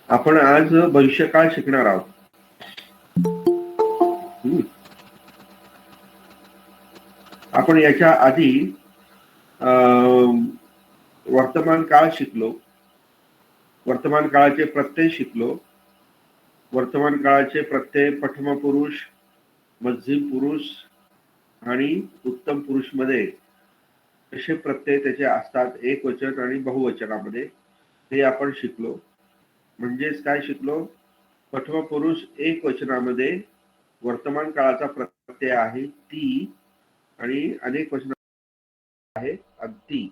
आपण आज भविष्यकाळ शिकणार आहोत. आपण याच्या आधी वर्तमान काळ शिकलो, वर्तमान काळाचे प्रत्यय शिकलो, वर्तमान काळाचे प्रत्यय प्रथम पुरुष, मध्यम पुरुष आणि उत्तम पुरुष मध्ये कसे प्रत्यय त्याचे असतात एकवचन आणि बहुवचनामध्ये, हे आपण शिकलो. म्हणजेच काय शिकलो? प्रथम पुरुष एक वचनामध्ये वर्तमान काळाचा प्रत्यय आहे ती आणि अनेक वचन आहे अगदी.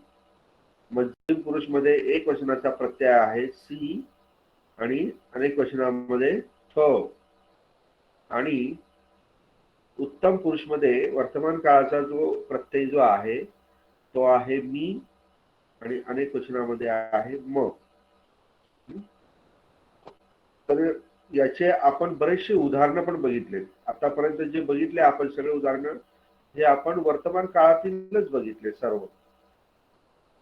मध्यम पुरुष मध्ये एक वचनाचा प्रत्यय आहे सी आणि अनेक वचनामध्ये थ. आणि उत्तम पुरुष मध्ये वर्तमान काळाचा जो प्रत्यय जो आहे तो आहे मी आणि अनेक वचनामध्ये आहे म. तर याचे आपण बरेचसे उदाहरणं पण बघितले. आतापर्यंत जे बघितले आपण सगळे उदाहरणं हे आपण वर्तमान काळातीलच बघितले सर्व.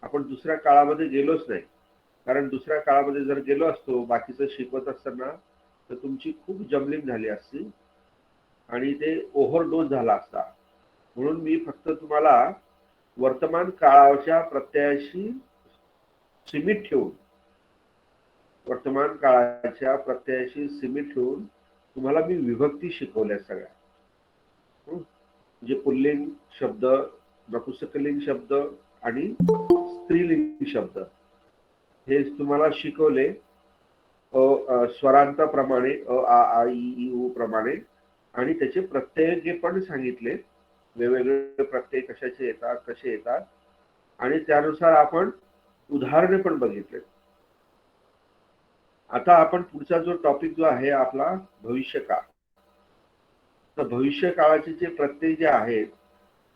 आपण दुसऱ्या काळामध्ये गेलोच नाही. कारण दुसऱ्या काळामध्ये जर गेलो असतो बाकीचं शिकवत असताना तर तुमची खूप जमलिंग झाली असती आणि ते ओव्हरडोस झाला असता. म्हणून मी फक्त तुम्हाला वर्तमान काळाच्या प्रत्ययाशी सीमित ठेवून, वर्तमान काळाच्या प्रत्ययाशी सीमित ठेवून तुम्हाला मी विभक्ती शिकवल्या सगळ्या. म्हणजे पुल्लिंग शब्द, नपुंसकलिंग शब्द आणि स्त्रीलिंग शब्द हे तुम्हाला शिकवले स्वरांताप्रमाणे अ आ इ ई उ प्रमाणे. आणि त्याचे प्रत्यय जे पण सांगितले, वेगवेगळे प्रत्यय कशाचे येतात, कसे येतात, आणि त्यानुसार आपण उदाहरणे पण बघितले. आता आपण पुढचा जो टॉपिक जो आहे आपला भविष्यकाळ. तर भविष्य काळाचे जे प्रत्यय जे आहेत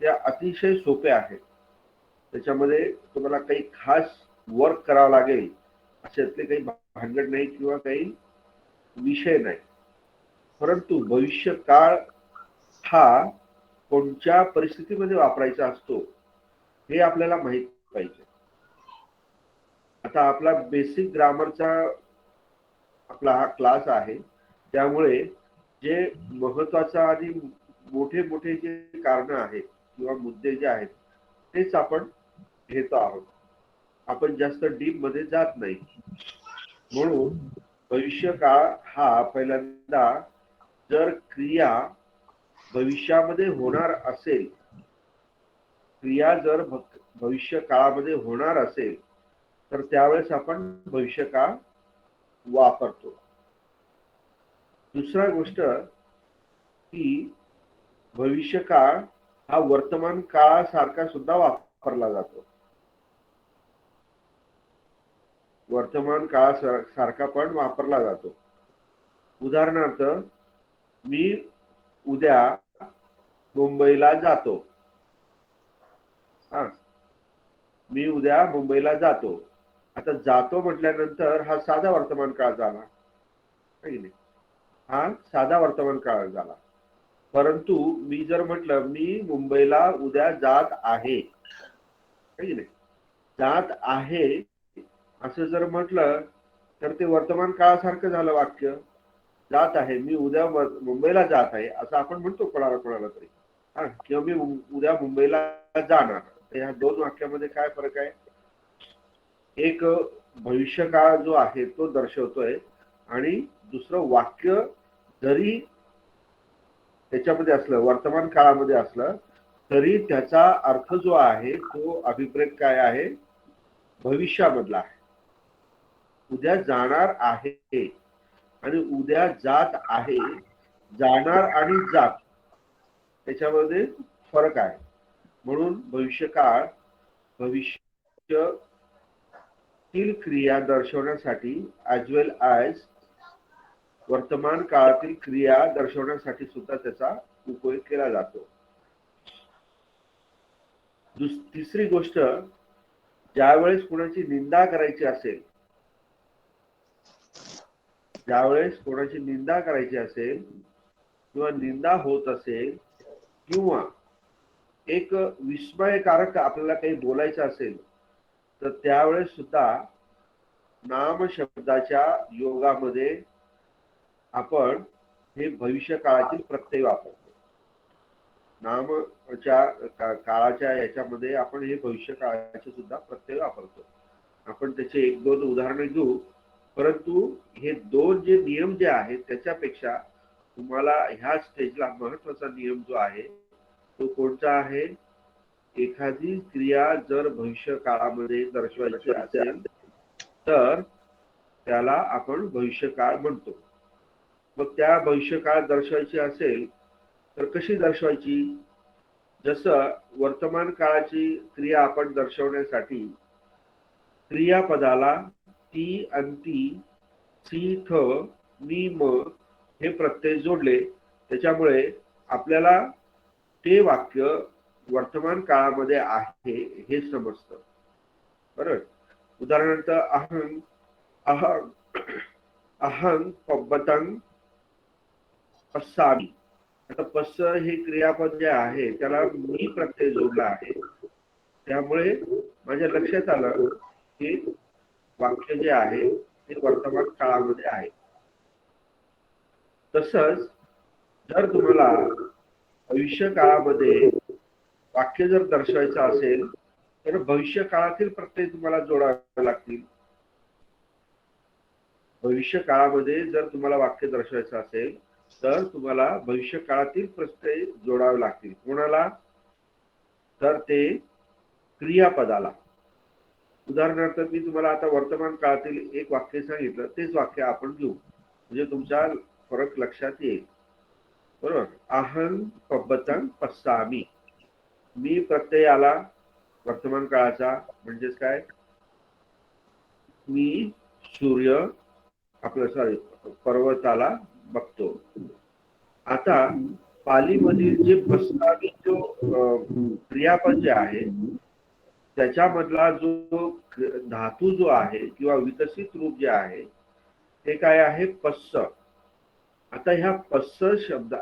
ते अतिशय सोपे आहेत. त्याच्यामध्ये तुम्हाला काही खास वर्क करावं लागेल अशातले काही भानगड नाही किंवा काही विषय नाही. परंतु भविष्य काळ हा कोणत्या परिस्थितीमध्ये वापरायचा असतो हे आपल्याला माहित पाहिजे. आता आपला बेसिक ग्रामरचा आपला हा क्लास आहे, त्यामुळे जे महत्वाचा आणि मोठे मोठे जे कारण आहेत किंवा मुद्दे जे आहेत तेच आपण घेतो आहोत. आपण जास्त डीप मध्ये जात नाही. म्हणून भविष्य काळ हा पहिल्यांदा जर क्रिया भविष्यामध्ये होणार असेल, क्रिया जर भविष्य काळामध्ये होणार असेल तर त्यावेळेस आपण भविष्य काळ वापरतो. दुसरा गोष्ट की भविष्य काळ हा वर्तमान काळासारखा सुद्धा वापरला जातो. वर्तमान काळासारखा पण वापरला जातो. उदाहरणार्थ, मी उद्या मुंबईला जातो. मी उद्या मुंबईला जातो. आता जातो म्हटल्यानंतर हा साधा वर्तमान काळ झाला, हा साधा वर्तमान काळ झाला. परंतु मी जर म्हटलं मी मुंबईला उद्या जात आहे, जात आहे असं जर म्हटलं तर ते वर्तमान काळासारखं झालं वाक्य. जात आहे, मी उद्या मुंबईला जात आहे असं आपण म्हणतो कोणाला कोणाला तरी. किंवा मी उद्या मुंबईला जाणार. या दोन वाक्यामध्ये काय फरक आहे? एक भविष्यकाळ जो आहे तो दर्शवतोय आणि दुसरं वाक्य जरी त्याच्यामध्ये असलं, वर्तमान काळामध्ये असलं, तरी त्याचा अर्थ जो आहे तो अभिप्रेत काय आहे? भविष्यामधला आहे. उद्या जाणार आहे आणि उद्या जात आहे. जाणार आणि जात त्याच्यामध्ये फरक आहे. म्हणून भविष्यकाळ भविष्यातील क्रिया दर्शवण्यासाठी ॲज वेल ॲज वर्तमान काळातील क्रिया दर्शवण्यासाठी सुद्धा त्याचा उपयोग केला जातो. तिसरी गोष्ट, ज्यावेळेस कोणाची निंदा करायची असेल, ज्यावेळेस कोणाची निंदा करायची असेल किंवा निंदा होत असेल किंवा एक विस्मयकारक आपल्याला काही बोलायचं असेल तर त्यावेळेस सुद्धा नाम शब्दाच्या योगामध्ये आपण हे भविष्य काळातील प्रत्यय वापरतो. नामच्या काळाच्या याच्यामध्ये आपण हे भविष्य काळाचे सुद्धा प्रत्यय वापरतो. आपण त्याचे एक दोन उदाहरणे घेऊ, परंतु हे दोन जे नियम जे आहेत त्याच्यापेक्षा तुम्हाला ह्या स्टेजला महत्वाचा नियम जो आहे तो कोणता आहे? एखादी क्रिया जर भविष्य काळामध्ये दर्शवायची असेल तर त्याला आपण भविष्यकाळ म्हणतो. मग त्या भविष्यकाळ दर्शवायची असेल तर कशी दर्शवायची? जसं वर्तमान काळाची क्रिया आपण दर्शवण्यासाठी क्रियापदाला ती, अंती, सी, थ, मी, म हे प्रत्यय जोडले, त्याच्यामुळे आपल्याला ते वाक्य वर्तमान काळामध्ये आहे हे समजतं. बरोबर. उदाहरणार्थ अहं अहं अहं पब्बतं पस्सामी. आता पस्स हे क्रियापद जे आहे त्याला मी प्रत्यय जोडला आहे, त्यामुळे माझ्या लक्षात आलं की वाक्य जे आहे ते वर्तमान काळामध्ये आहे. तसंच जर तुम्हाला भविष्य काळामध्ये वाक्य जर दर्शवायचं असेल तर भविष्य काळातील प्रत्यय तुम्हाला जोडावे लागतील. भविष्य काळामध्ये जर तुम्हाला वाक्य दर्शवायचं असेल तर तुम्हाला भविष्य काळातील प्रत्यय जोडावे लागतील. कोणाला? तर ते क्रियापदाला. उदाहरणार्थ मी तुम्हाला आता वर्तमान काळातील एक वाक्य सांगितलं, तेच वाक्य आपण घेऊ म्हणजे तुमचा फरक लक्षात येईल. बरोबर. अहं पब्बतं पस्सामी. मी प्रत्यय आला वर्तमान काळाचा, म्हणजेच काय? मी सूर्य आपलं सॉरी पर्वताला बघतो. आता पालीमधील जे पस्सामी जो क्रियापद जे आहे त्याच्यामधला जो धातू जो आहे किंवा विकसित रूप जे आहे ते काय आहे? पस्स. आता ह्या पस्स शब्द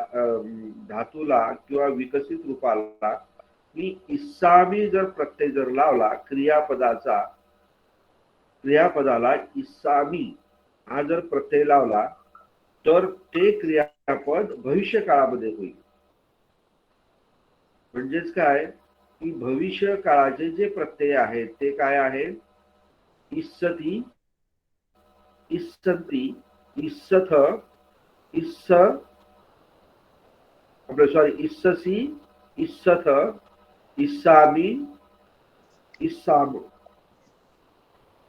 धातूला किंवा विकसित रूपाला मी इस्सामी जर प्रत्यय जर लावला क्रियापदाला इस्सामी हा जर प्रत्यय लावला तर ते क्रियापद भविष्य काळामध्ये होईल. म्हणजेच काय की भविष्य काळाचे जे प्रत्यय आहेत ते काय आहेत? इस्सती, इस्संती, इस्सथ, इस्स आपलं सॉरी इस्ससी, इस्सथ, इस्सामी, इस्साम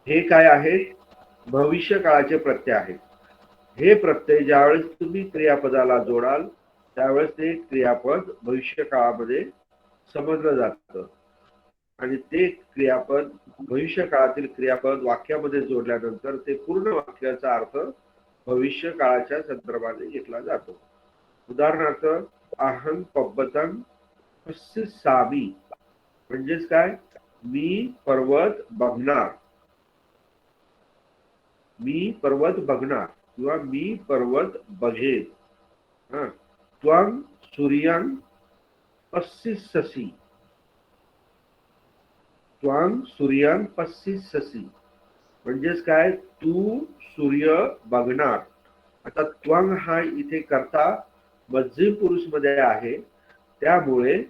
हे काय आहेत? भविष्य काळाचे प्रत्यय आहेत. हे प्रत्यय ज्यावेळेस तुम्ही क्रियापदाला जोडाल त्यावेळेस ते क्रियापद भविष्य काळामध्ये समजलं जातं आणि ते क्रियापद भविष्य काळातील क्रियापद वाक्यामध्ये जोडल्यानंतर ते पूर्ण वाक्याचा अर्थ भविष्य काळाच्या संदर्भाने घेतला जातो. उदाहरणार्थ अहं पब्बतं पस्सामी म्हणजेच काय? मी पर्वत बघणार. मी पर्वत बघणार किंवा मी पर्वत बघेन. त्वं सूर्यं पश्यसि. त्वं सूर्यं पश्यसि म्हणजेच काय? तू सूर्य बघणार. आता त्वं हा इथे कर्ता मध्यम पुरुष मध्ये आहे, त्यामुळे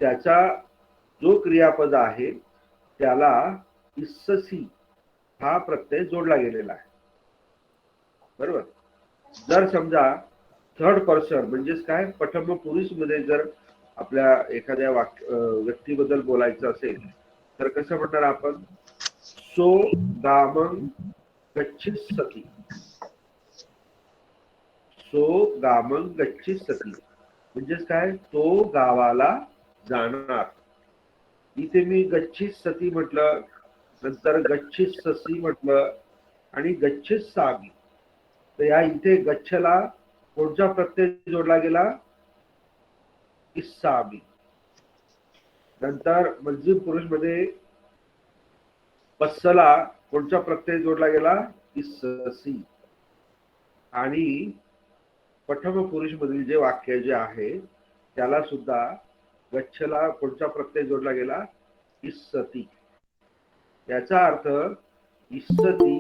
त्याचा जो क्रियापद आहे त्याला इस्ससी हा प्रत्यय जोडला गेलेला आहे. बरोबर. जर समजा थर्ड पर्सन म्हणजेच काय? प्रथम पुरुष मध्ये जर आपल्या एखाद्या व्यक्तीबद्दल बोलायचं असेल तर कसं म्हणणार आपण? सो गामं गच्छति. सो गामं गच्छति म्हणजेच काय? तो गावाला जाणार. इथे मी गच्छति म्हटलं, नंतर गच्छिससी म्हटलं आणि गच्छिसामी. तर या इथे गच्छला कोणता प्रत्यय जोडला गेला? इस्सामी. नंतर मध्यम पुरुष मध्ये पस्सला कोणता प्रत्यय जोडला गेला? इस्ससी. आणि प्रथम पुरुष मधील जे वाक्य जे आहे त्याला सुद्धा गच्छला कोणता प्रत्यय जोडला गेला? इस्सती. याचा अर्थ इस्सती,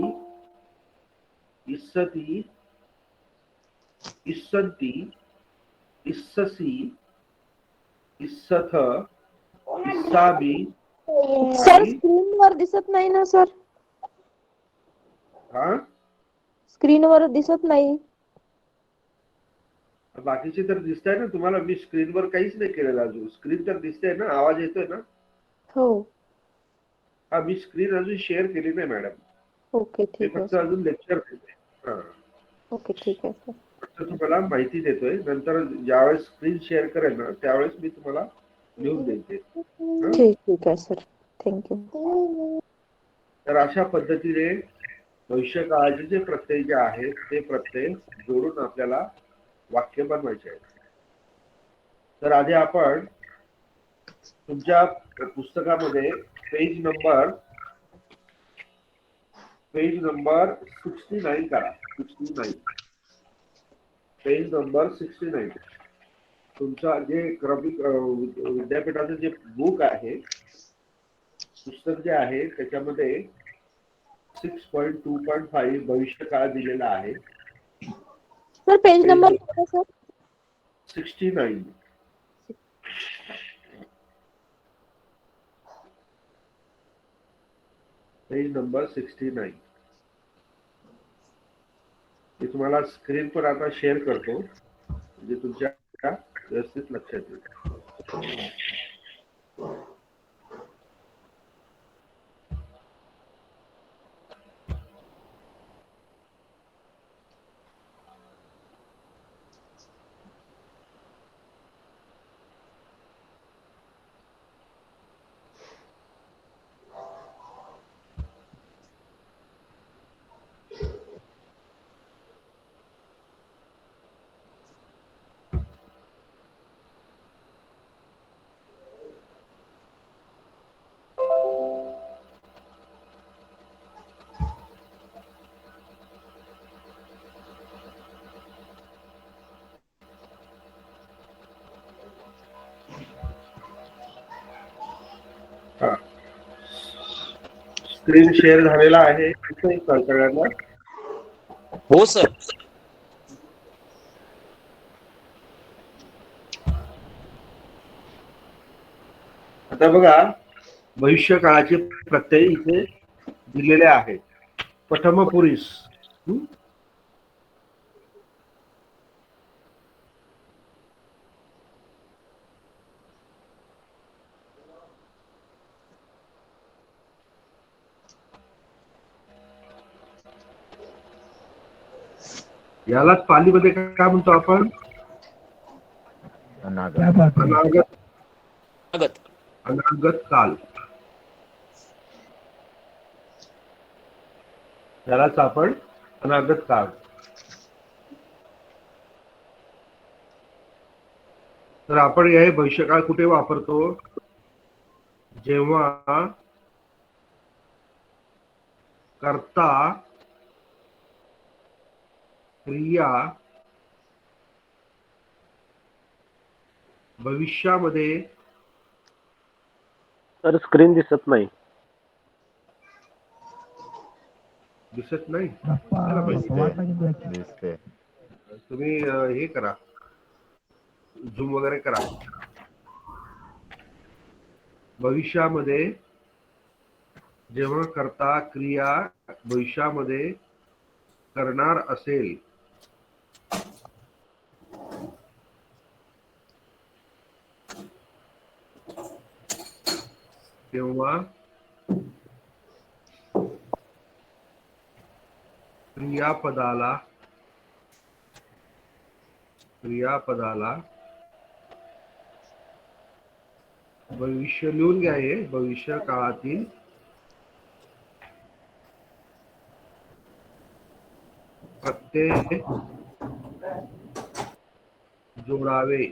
इस्सती, इस्सन्ति, इस्ससि, इस्सथ, इस्साबि सर आणि स्क्रीनवर दिसत नाही ना सर. हा स्क्रीनवर दिसत नाही. बाकीचे तर दिसत आहे ना तुम्हाला. मी स्क्रीनवर काहीच नाही केलेलं अजून. स्क्रीन तर दिसते ना, आवाज येतोय ना. हो. हा, मी स्क्रीन अजून शेअर केली नाही मॅडम. ओके मी ठीक आहे फक्त सर. अजून लेक्चर देतोय. हा, ओके ठीक आहे सर. फक्त तुम्हाला माहिती देतोय. नंतर ज्यावेळेस स्क्रीन शेअर करेल ना त्यावेळेस मी तुम्हाला लिहून देईल ते. ठीक आहे सर. थँक्यू. तर अशा पद्धतीने भविष्य काळाचे जे प्रत्यय जे आहेत ते प्रत्यय जोडून आपल्याला वाक्य बनवायचे आहेत. तर आधी आपण तुमच्या पुस्तकामध्ये पेज नंबर 69 करा. 69 पेज नंबर 69. तुमचा जे विद्यापीठाचं जे बुक आहे, पुस्तक जे आहे त्याच्यामध्ये 6.2.5 भविष्य काळ दिलेला आहे. सर पेज नंबर काय सर? 69. Page number 69. मी तुम्हाला स्क्रीन पर आता शेअर करतो म्हणजे तुमच्या व्यवस्थित लक्षात येईल. हा, स्क्रीन शेअर झालेला आहे सगळ्यांना. हो सर. आता बघा, भविष्य काळाचे प्रत्यय इथे दिलेले आहेत. प्रथम पुरुष, यालाच पालीमध्ये काय म्हणतो आपण? अनागत. अनागत काल. यालाच आपण अनागत काळ. तर आपण हे भविष्यकाळ कुठे वापरतो? जेव्हा कर्ता क्रिया भविष्यामध्ये. तर स्क्रीन दिसत नाही. दिसत नाही? तुम्ही हे करा, झूम वगैरे करा. भविष्यामध्ये जेव्हा कर्ता क्रिया भविष्यामध्ये करणार असेल तेव्हा क्रियापदाला भविष्य लिहून घ्या. हे भविष्य काळातील प्रत्यय जोडावे.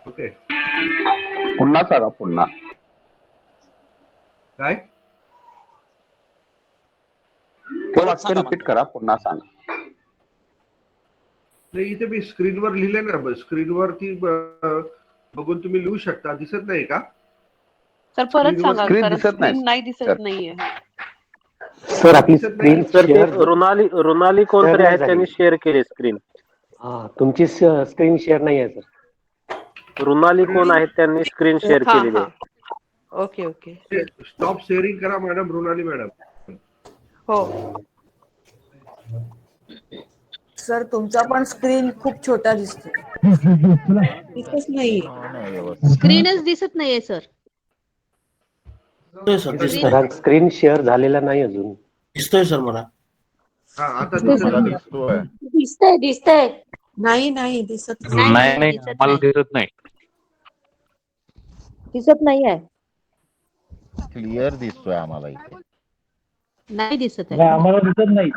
ओके. पुन्हा सांगा. पुन्हा काय? ते वाक्य रिपीट करा. पुन्हा सांगा. नाही, इथे मी स्क्रीनवर लिहिले ना. स्क्रीनवरती बघून तुम्ही लिहू शकता. दिसत नाही का? सर परत Screen वर सांगा screen कारण दिसत नाही, स्क्रीन नाही दिसत सर. नाहीये. सर आपली दिसत नाही? स्क्रीन सर ते शेअर रुनाली कोणतरी नाही आहेत झाली. त्यांनी शेअर केली स्क्रीन. हा तुमची स्क्रीन शेअर नाही आहे सर. रुनाली कोण आहेत त्यांनी स्क्रीन शेअर हा केलेली हा आहे. ओके ओके स्टॉप शेअरिंग करा मॅडम, रुणाली मॅडम. हो. सर तुमचा पण स्क्रीन खूप छोटा दिसतो. दिसत नाही. स्क्रीनच दिसत नाहीये सर. दिसतोय सर, दिसतोय सर स्क्रीन शेअर झालेला नाही अजून. दिसतोय सर मला. हा आता दिसत आहे. दिसतंय दिसतंय. नाही नाही दिसत नाही दिसत नाही. दिसत नाही. दिसत नाहीये. क्लिअर दिसतोय आम्हाला इथे. नाही दिसत आहे.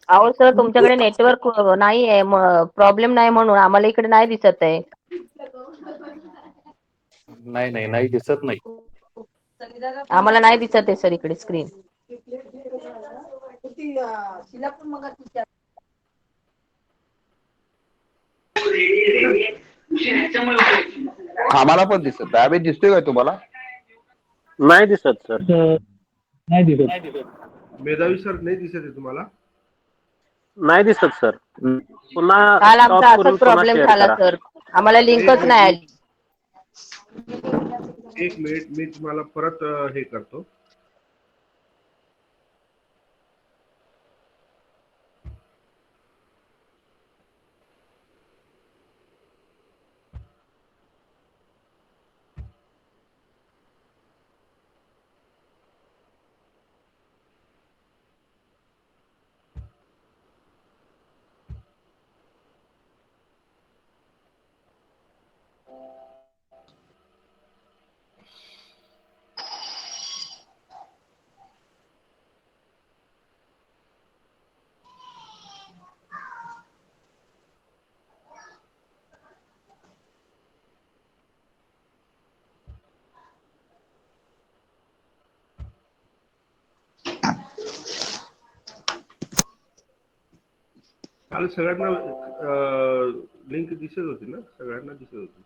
अहो सर तुमच्याकडे नेटवर्क नाही आहे, प्रॉब्लेम नाही म्हणून आम्हाला इकडे नाही दिसत आहे. नाही दिसत नाही. आम्हाला नाही दिसत आहे सर इकडे स्क्रीन. आम्हाला पण दिसत. दाबे दिसतोय का तुम्हाला? नाही दिसत सर. मेधावी सर नाही दिसत आहे तुम्हाला? नाही दिसत सर. पुन्हा काल stop आमचा करून असाच पुन्हा प्रॉब्लेम share झाला करा. सर. आम्हाला लिंकच नाही आली. एक मिनिट, मी तुम्हाला परत हे करतो. काल सगळ्यांना लिंक दिसत होती ना? सगळ्यांना दिसत होती.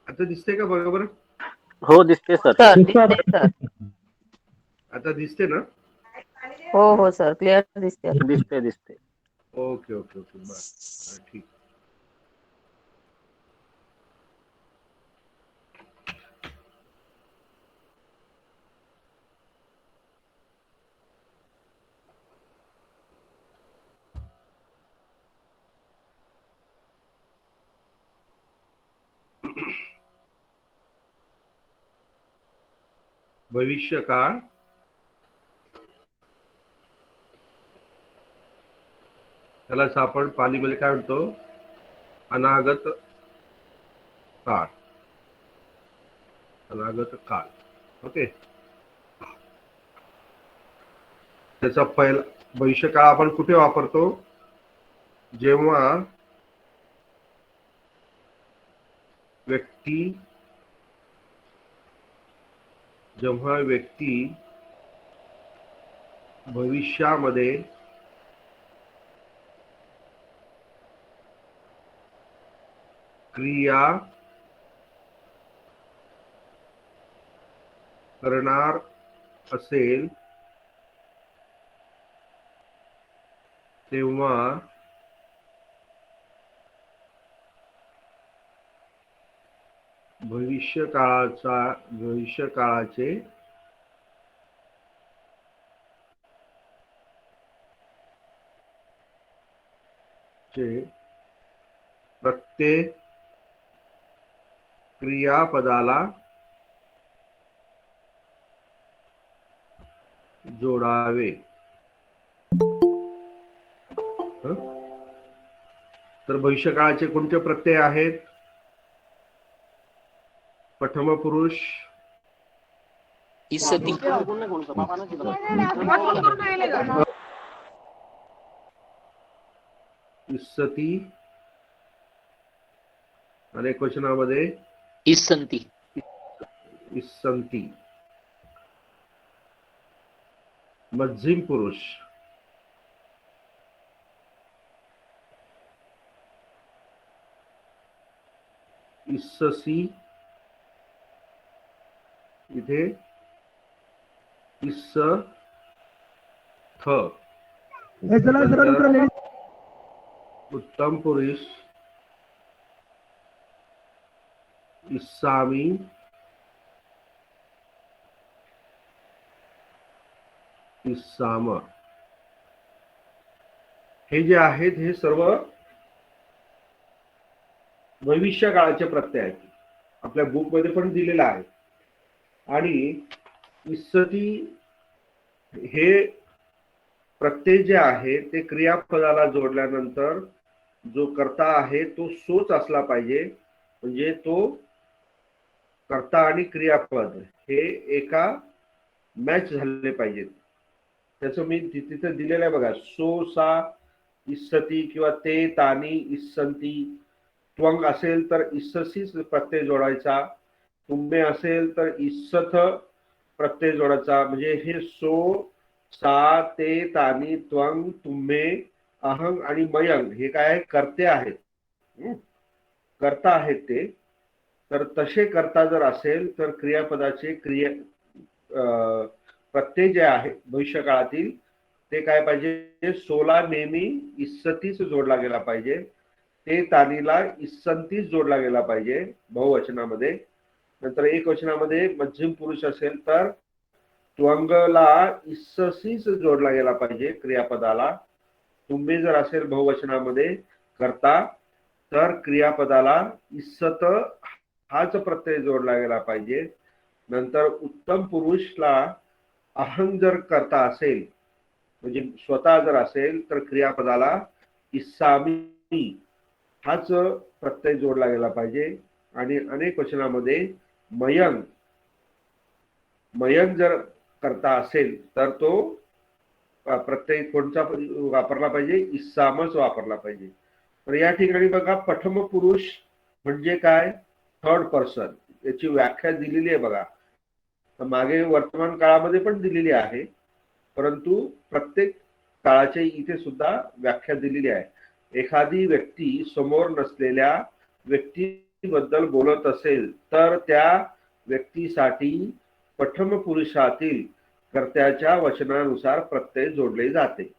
आता दिसते का बरोबर? हो दिसते सर. सर दिसते सर. आता दिसते ना? हो हो सर क्लिअर दिसते. दिसते. ओके ओके ओके बरं ठीक. भविष्यकाळ, त्यालाच आपण पालीमध्ये काय म्हणतो? अनागत काळ. अनागत काळ. ओके. त्याचा पहिला भविष्यकाळ आपण कुठे वापरतो? जेव्हा व्यक्ती भविष्यामध्ये क्रिया करणार असेल तेव्हा भविष्यकाळाचे प्रत्येक क्रियापदाला जोडावे. तर भविष्यकाळाचे कोणते प्रत्यय आहेत? प्रथम पुरुष, इसती इस्सती, अनेक वचनामध्ये इसंती, इस्संती. मध्यम पुरुष इस्ससी, इथे इस्स थ. उत्तम पुरुष इस्सामी, इस्साम. हे जे आहेत हे सर्व भविष्य काळाचे प्रत्यय आहेत. आपल्या बुक मध्ये पण दिलेलं आहे. आणि इस्सती हे प्रत्यय जे आहे ते क्रियापदाला जोडल्यानंतर जो कर्ता आहे तो सोच असला पाहिजे. म्हणजे तो कर्ता आणि क्रियापद हे एका मॅच झाले पाहिजेत. त्याचं मी तिथे दिलेलं आहे बघा. सो, सा, इस्सती किंवा ते, तानी, इस्संती. त्वंग असेल तर इस्ससीच प्रत्यय जोडायचा. तुंबे असेल तर इस्सथ प्रत्यय जोडायचा. म्हणजे हे सो, सा, ते, तानी, त्वंग, तुंबे, अहंग आणि मयंग हे काय कर्ते आहेत. कर्ता आहेत ते. तर तसे कर्ता जर असेल तर क्रियापदाचे प्रत्यय जे आहे भविष्य काळातील ते काय पाहिजे. सोला नेहमी इस्सतीच जोडला गेला पाहिजे. ते तानीला इस्संतीच जोडला गेला पाहिजे बहुवचनामध्ये. नंतर एक वचनामध्ये मध्यम पुरुष असेल तर त्वंगला इस्ससीच जोडला गेला पाहिजे क्रियापदाला. तुंबे जर असेल बहुवचनामध्ये करता तर क्रियापदाला इस्सत हाच प्रत्यय जोडला गेला पाहिजे. नंतर उत्तम पुरुषला अहंग जर करता असेल म्हणजे स्वतः जर असेल तर क्रियापदाला इस्सामी हाच प्रत्यय जोडला गेला पाहिजे. आणि अनेक वचनामध्ये मयंग जर करता असेल तर तो प्रत्यय कोणता वापरला पाहिजे. इस्सामच वापरला पाहिजे. तर या ठिकाणी बघा प्रथम पुरुष म्हणजे काय. थर्ड पर्सन याची व्याख्या दिलेली आहे बघा. मागे वर्तमान काळामध्ये पण दिलेली आहे परंतु प्रत्येक काळाची इथे सुद्धा व्याख्या दिलेली आहे. एखादी व्यक्ती समोर नसलेल्या व्यक्तीबद्दल बोलत असेल तर त्या व्यक्तीसाठी प्रथम पुरुषातील कर्त्याच्या वचनानुसार प्रत्यय जोडले जाते.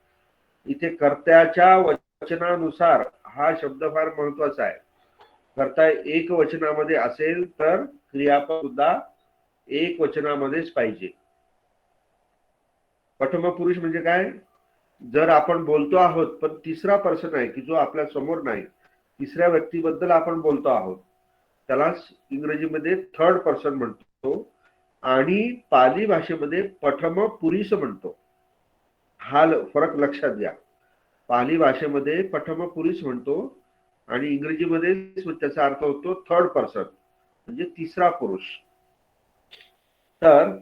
इथे कर्त्याच्या वचनानुसार हा शब्द फार महत्वाचा आहे. कर्ता एक वचनामध्ये असेल तर क्रियापद सुद्धा एक वचनामध्येच पाहिजे. प्रथम पुरुष म्हणजे काय. जर आपण बोलतो आहोत पण तिसरा पर्सन आहे की जो आपल्या समोर नाही, तिसऱ्या व्यक्तीबद्दल आपण बोलतो आहोत त्यालाच इंग्रजीमध्ये थर्ड पर्सन म्हणतो आणि पाली भाषेमध्ये प्रथम पुरुष म्हणतो. हा फरक लक्षात घ्या. पाली भाषेमध्ये प्रथम पुरुष म्हणतो आणि इंग्रजीमध्ये त्याचा अर्थ होतो थर्ड पर्सन म्हणजे तिसरा पुरुष. तर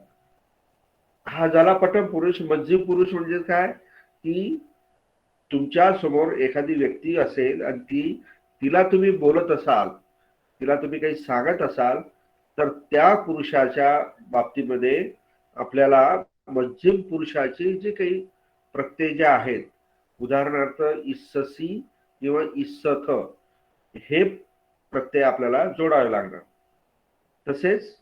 हा झाला प्रथम पुरुष. मध्यम पुरुष म्हणजे काय की तुमच्या समोर एखादी व्यक्ती असेल आणि तिला तुम्ही बोलत असाल, तिला तुम्ही काही सांगत असाल तर त्या पुरुषाच्या बाबतीमध्ये आपल्याला मध्यम पुरुषाचे जे काही प्रत्यय जे आहेत उदाहरणार्थ इस्ससी किंवा इस्सथ हे प्रत्यय आपल्याला जोडावे लागणार. तसेच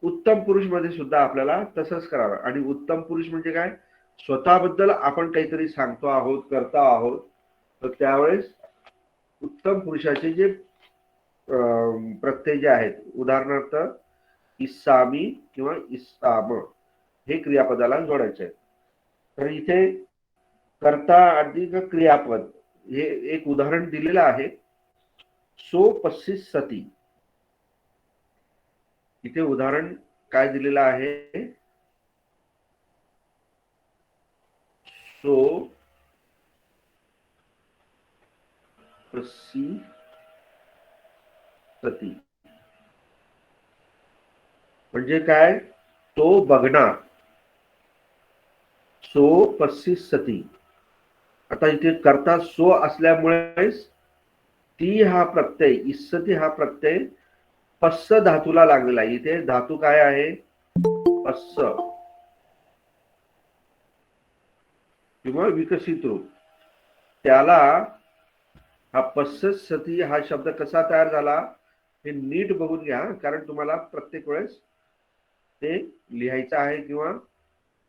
उत्तम पुरुष मध्ये सुद्धा आपल्याला तसंच करावं. आणि उत्तम पुरुष म्हणजे काय. स्वतःबद्दल आपण काहीतरी सांगतो आहोत, करतो आहोत तर त्यावेळेस उत्तम पुरुषाचे जे प्रत्यय जे आहेत उदाहरणार्थ इस्सामी किंवा इस्साम हे क्रियापदाला जोडायचे आहेत. तर इथे कर्ता अधिक क्रियापद हे एक उदाहरण दिलेलं आहे. सो पस्सीस सती. इथे उदाहरण काय दिलेलं आहे. सो पस्सी सती म्हणजे काय. तो बघणार. सो पस्सीस सती आता इथे कर्ता सो असल्यामुळेच ती हा प्रत्यय, इस्सती हा प्रत्यय पस्स धातूला लागलेला आहे. इथे धातू काय आहे? पस्स किंवा विकसित रूप. त्याला हा पस्सती हा शब्द कसा तयार झाला हे नीट बघून घ्या, कारण तुम्हाला प्रत्येक वेळेस ते लिहायचं आहे किंवा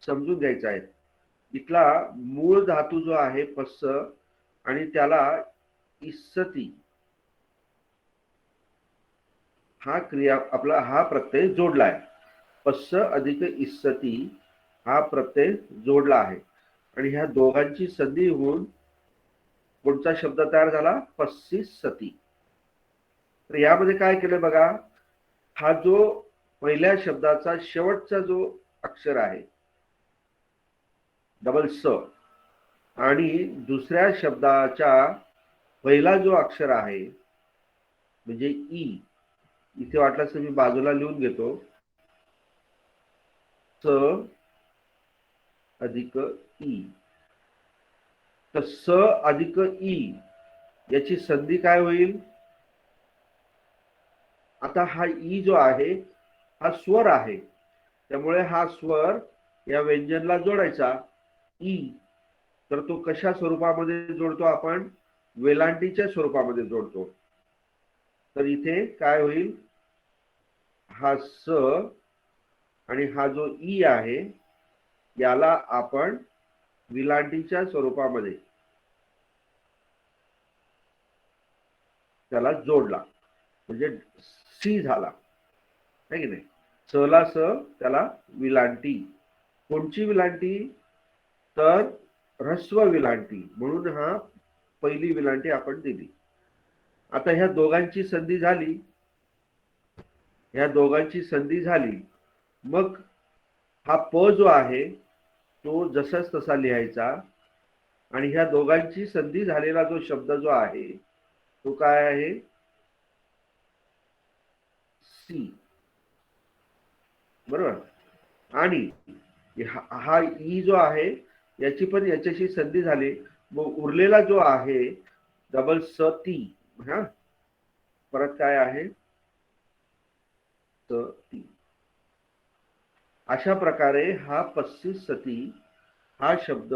समजून घ्यायचं आहे. इथला मूळ धातू जो आहे पस्स आणि त्याला इस्सती हा क्रिया आपला हा प्रत्यय जोडलाय. पस्स अधिक इस्सती हा प्रत्यय जोडला आहे आणि ह्या दोघांची संधी होऊन कोणता शब्द तयार झाला? पस्सिसती. तर यामध्ये काय केलं बघा, हा जो पहिल्या शब्दाचा शेवटचा जो अक्षर आहे डबल स आणि दुसऱ्या शब्दाच्या पहिला जो अक्षर आहे म्हणजे ई, इथे वाटल्यास मी बाजूला लिहून घेतो, स अधिक ई. तर स अधिक ई याची संधी काय होईल? आता हा ई जो आहे हा स्वर आहे, त्यामुळे हा स्वर या व्यंजनला जोडायचा ई. तर तो कशा स्वरूपामध्ये जोडतो आपण? वेलांटीच्या स्वरूपामध्ये जोडतो. तर इथे काय होईल? हा स आणि हा जो ई आहे याला आपण विलांटीच्या स्वरूपामध्ये त्याला जोडला म्हणजे सी झाला, है की नाही? सला स त्याला विलांटी. कोणची विलांटी? तर ह्रस्व विलांटी, म्हणून हा पहिली विलांटी आपण दिली. आता ह्या दोघांची संधी झाली, मग हा प जो आहे तो जसाच तसा लिहायचा आणि ह्या दोघांची संधी झालेला जो शब्द जो आहे तो काय आहे? सी, बरोबर. आणि हा ई जो आहे याची पण याच्याशी संधी झाली, मग उरलेला जो आहे डबल स ती, हा परत काय आहे? स ती. अशा प्रकारे हा पस्सिसती हा शब्द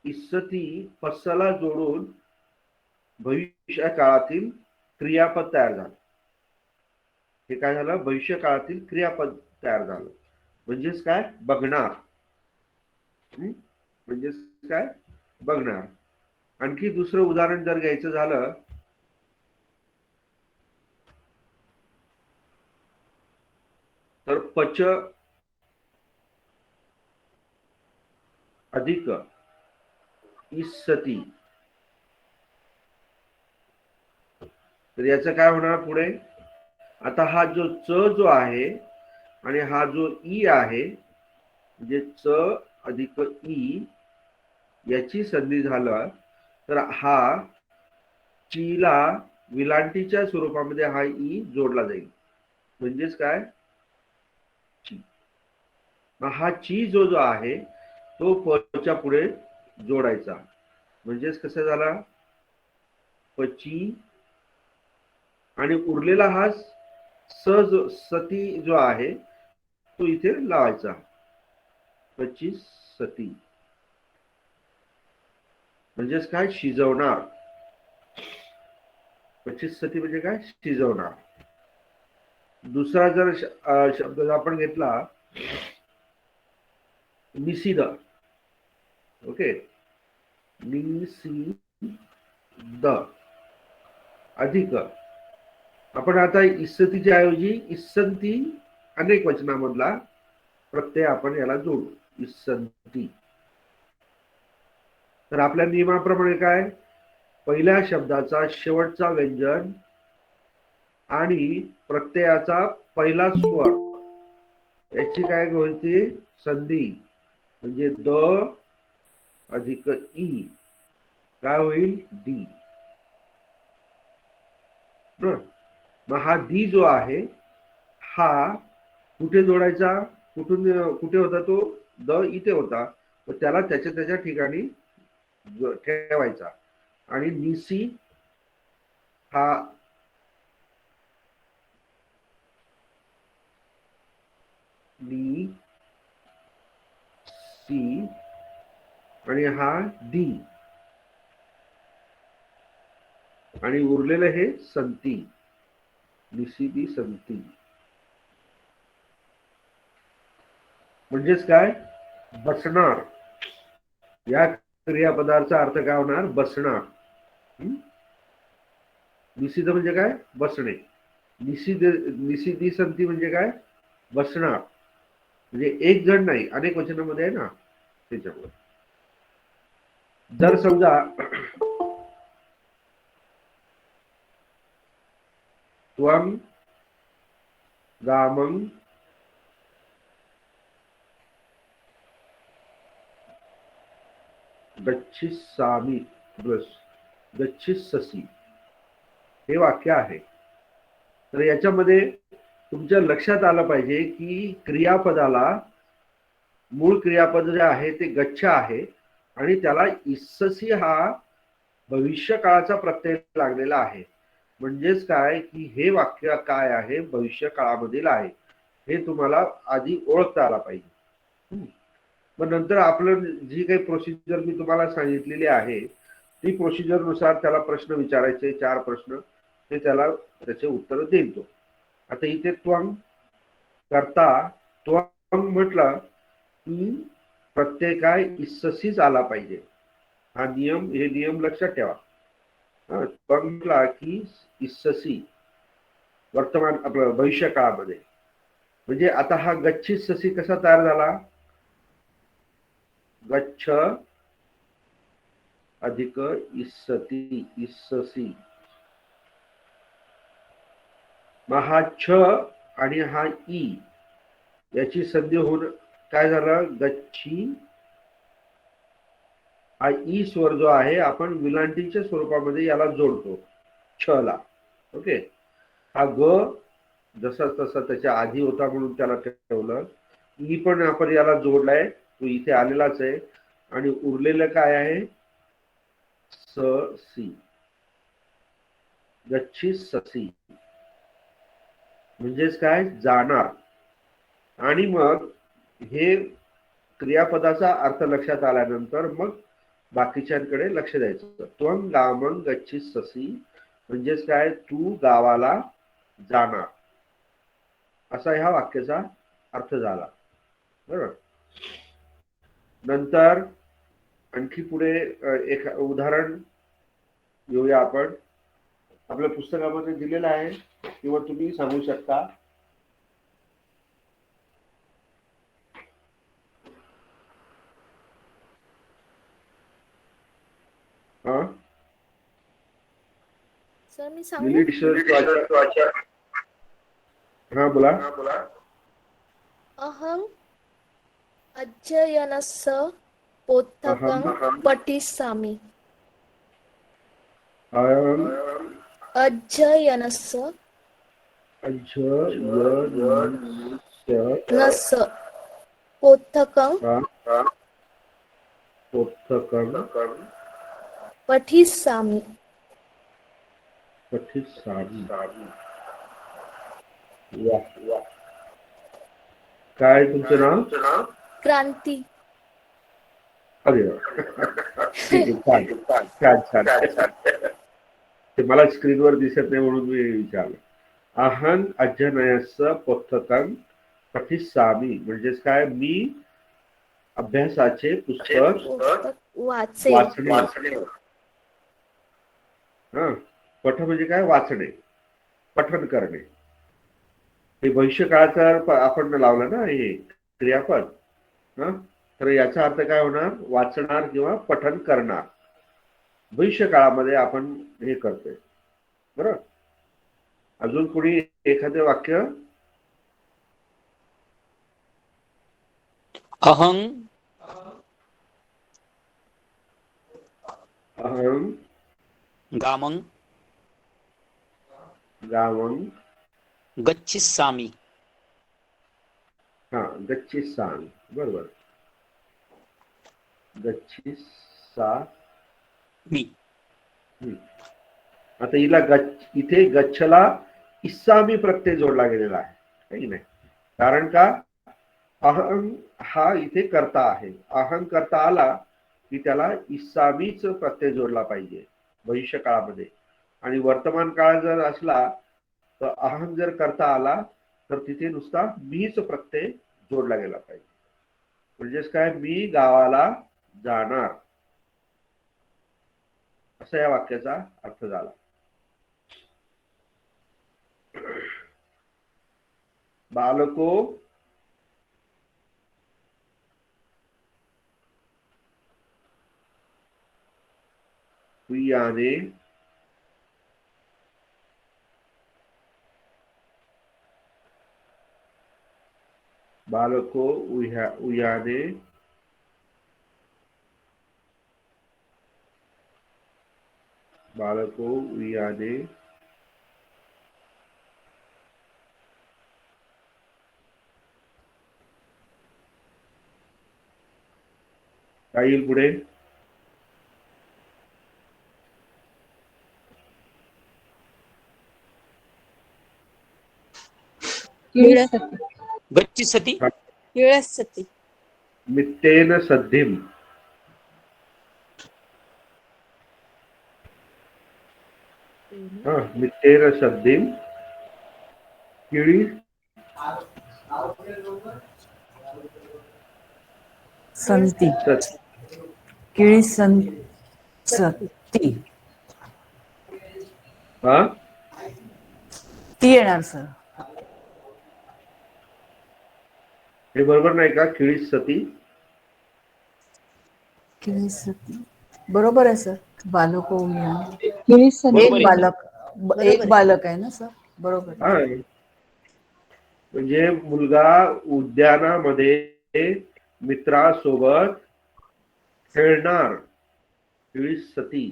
इस्सती पस्सला जोडून भविष्य काळातील क्रियापद तयार झालं. हे काय झालं? भविष्य काळातील क्रियापद तयार झालं. म्हणजेच काय? बघणार. म्हणजेच काय? बघणार. आणखी दुसरं उदाहरण जर घ्यायचं झालं तर पच अधिक इस्सती. तर याचं काय होणार पुढे? आता हा जो च जो आहे आणि हा जो ई आहे म्हणजे च अधिक ई याची संधी झालं तर हा चीला विलांटीच्या स्वरूपामध्ये हा ई जोडला जाईल. म्हणजेच काय? ची. हा ची जो आहे तो पच्या पुढे जोडायचा. म्हणजेच कसं झाला? पची आणि उरलेला हा सती जो आहे तो इथे लावायचा. पच्चीस सती म्हणजेच काय? शिजवणार. 25 सती म्हणजे काय? शिजवणार. दुसरा जर शब्द आपण घेतला निषिद्ध, ओके, निषिद्ध अधिक. आपण आता इस्सतीच्या ऐवजी इस्संती अनेक वचनामधला प्रत्यय आपण याला जोडू, इस्संती. तर आपल्या नियमाप्रमाणे काय? पहिल्या शब्दाचा शेवटचा व्यंजन आणि प्रत्ययाचा पहिला स्वर याची काय होती? संधी. म्हणजे द अधिक ई काय होईल? दी. मग हा दी जो आहे हा कुठे जोडायचा? कुठे होता तो? द इथे होता, तर त्याला त्याच्या ठिकाणी ठेवायचा. आणि निसी हा नी सी आणि हा डी आणि उरलेलं हे संती, निसिदी संती. म्हणजेच काय, बसणार. या क्रियापदाचा अर्थ काय होणार, बसणार. निषिद्ध म्हणजे काय, बसणे. निषिद्धी संती म्हणजे काय, बसणार. म्हणजे एक जण नाही, अनेक वचनामध्ये आहे ना, त्याच्यामुळे. जर समजा त्वं गामं गच्छिसामि प्लस गच्छिससि हे वाक्य आहे. तर याच्यामध्ये तुमच्या लक्षात आलं पाहिजे की क्रियापदाला मूळ क्रियापद जे आहे ते गच्छ आहे आणि त्याला इस्ससी हा भविष्य काळाचा प्रत्यय लागलेला आहे. म्हणजेच काय की हे वाक्य काय आहे, भविष्य काळामधील आहे, हे तुम्हाला आधी ओळखता आला पाहिजे. मग नंतर आपलं जी काही प्रोसिजर मी तुम्हाला सांगितलेली आहे ती प्रोसिजर नुसार त्याला प्रश्न विचारायचे, 4 प्रश्न, ते त्याला त्याचे उत्तर देईल तो. आता इथे त्वं करता त्वं म्हटलं की प्रत्यय काय, इस्ससीच आला पाहिजे. हा नियम, हे नियम लक्षात ठेवा. त्वं म्हटला की इस्ससी वर्तमान आपलं भविष्य काळामध्ये. म्हणजे आता हा गच्छिससी कसा तयार झाला, गच्छ अधिक इस्सती, इस्ससी. मग हा छ आणि हा ई याची संधी होऊन काय झालं, गच्छी. हा ई स्वर जो आहे आपण विलांटीच्या स्वरूपामध्ये याला जोडतो, छ ला. ओके. हा ग जसा तसा त्याच्या आधी होता म्हणून त्याला ठेवलं. ई पण आपण याला जोडलाय, तो इथे आलेलाच आहे. आणि उरलेलं काय आहे, स सी, गच्छिससी. म्हणजेच काय, जाणार. आणि मग हे क्रियापदाचा अर्थ लक्षात आल्यानंतर मग बाकीच्यांकडे लक्ष द्यायचं. त्वं गामं गच्छिससि म्हणजेच काय, तू गावाला जाणार, असा ह्या वाक्याचा अर्थ झाला. बरोबर. नंतर आणखी पुढे एक उदाहरण घेऊया आपण. आपल्या पुस्तकामध्ये दिलेलं आहे किंवा तुम्ही सांगू शकता. सर मी सांगू, हा बोला. अहं अध्ययनस्य पुस्तकं पठिष्यामि. अध्ययनस्य नस्य पुस्तकं पठिष्यामि. काय तुमचं नाव? क्रांती. अरे ठीक आहे, छान छान छान. ते मला स्क्रीनवर दिसत नाही म्हणून मी विचारलं. अहं अध्ययनस्य पुस्तकं पठिष्यामि म्हणजेच काय, मी अभ्यासाचे पुस्तक वाचणे. हा, पठ म्हणजे काय, वाचणे, पठन करणे. हे भविष्य काळाचा आपण लावलं ना हे क्रियापद. तर याचा अर्थ काय होणार, वाचणार किंवा पठन करणार. भविष्य काळामध्ये आपण हे करतोय. बरोबर. अजून कोणी एखादं वाक्य? अहं अहं गामं गावं गच्छिसामि. हा, गच्छिसामि. बरोबर. गच्छिसा मी. आता हिला इथे गच्छला इस्सामी प्रत्यय जोडला गेलेला आहे, है की नाही? कारण का अहं हा इथे कर्ता आहे. अहं कर्ता आला की त्याला इस्सामीच प्रत्यय जोडला पाहिजे भविष्य काळामध्ये. आणि वर्तमान काळ जर असला तर अहं जर कर्ता आला तर तिथे नुसता मीच प्रत्यय जोडला गेला पाहिजे. म्हणजेच काय, मी गावाला जाणार, असा या वाक्याचा अर्थ झाला. बालको उयाने बालको उयाने बालको उयाने काय येईल पुढे? गच्छति किळसती. मित्तेन सद्धिम. मित्तेन सद्धिम किळी संती. किळी संती. हा ती येणार सर. हे बरोबर नाही का? किळी सती. किळी सती बरोबर आहे सर. बालको उयाने. बरोबर एक आहे. बालक आहे ना सर, बरोबर. हा, म्हणजे मुलगा उद्यानामध्ये मित्रासोबत खेळणार. किळी सती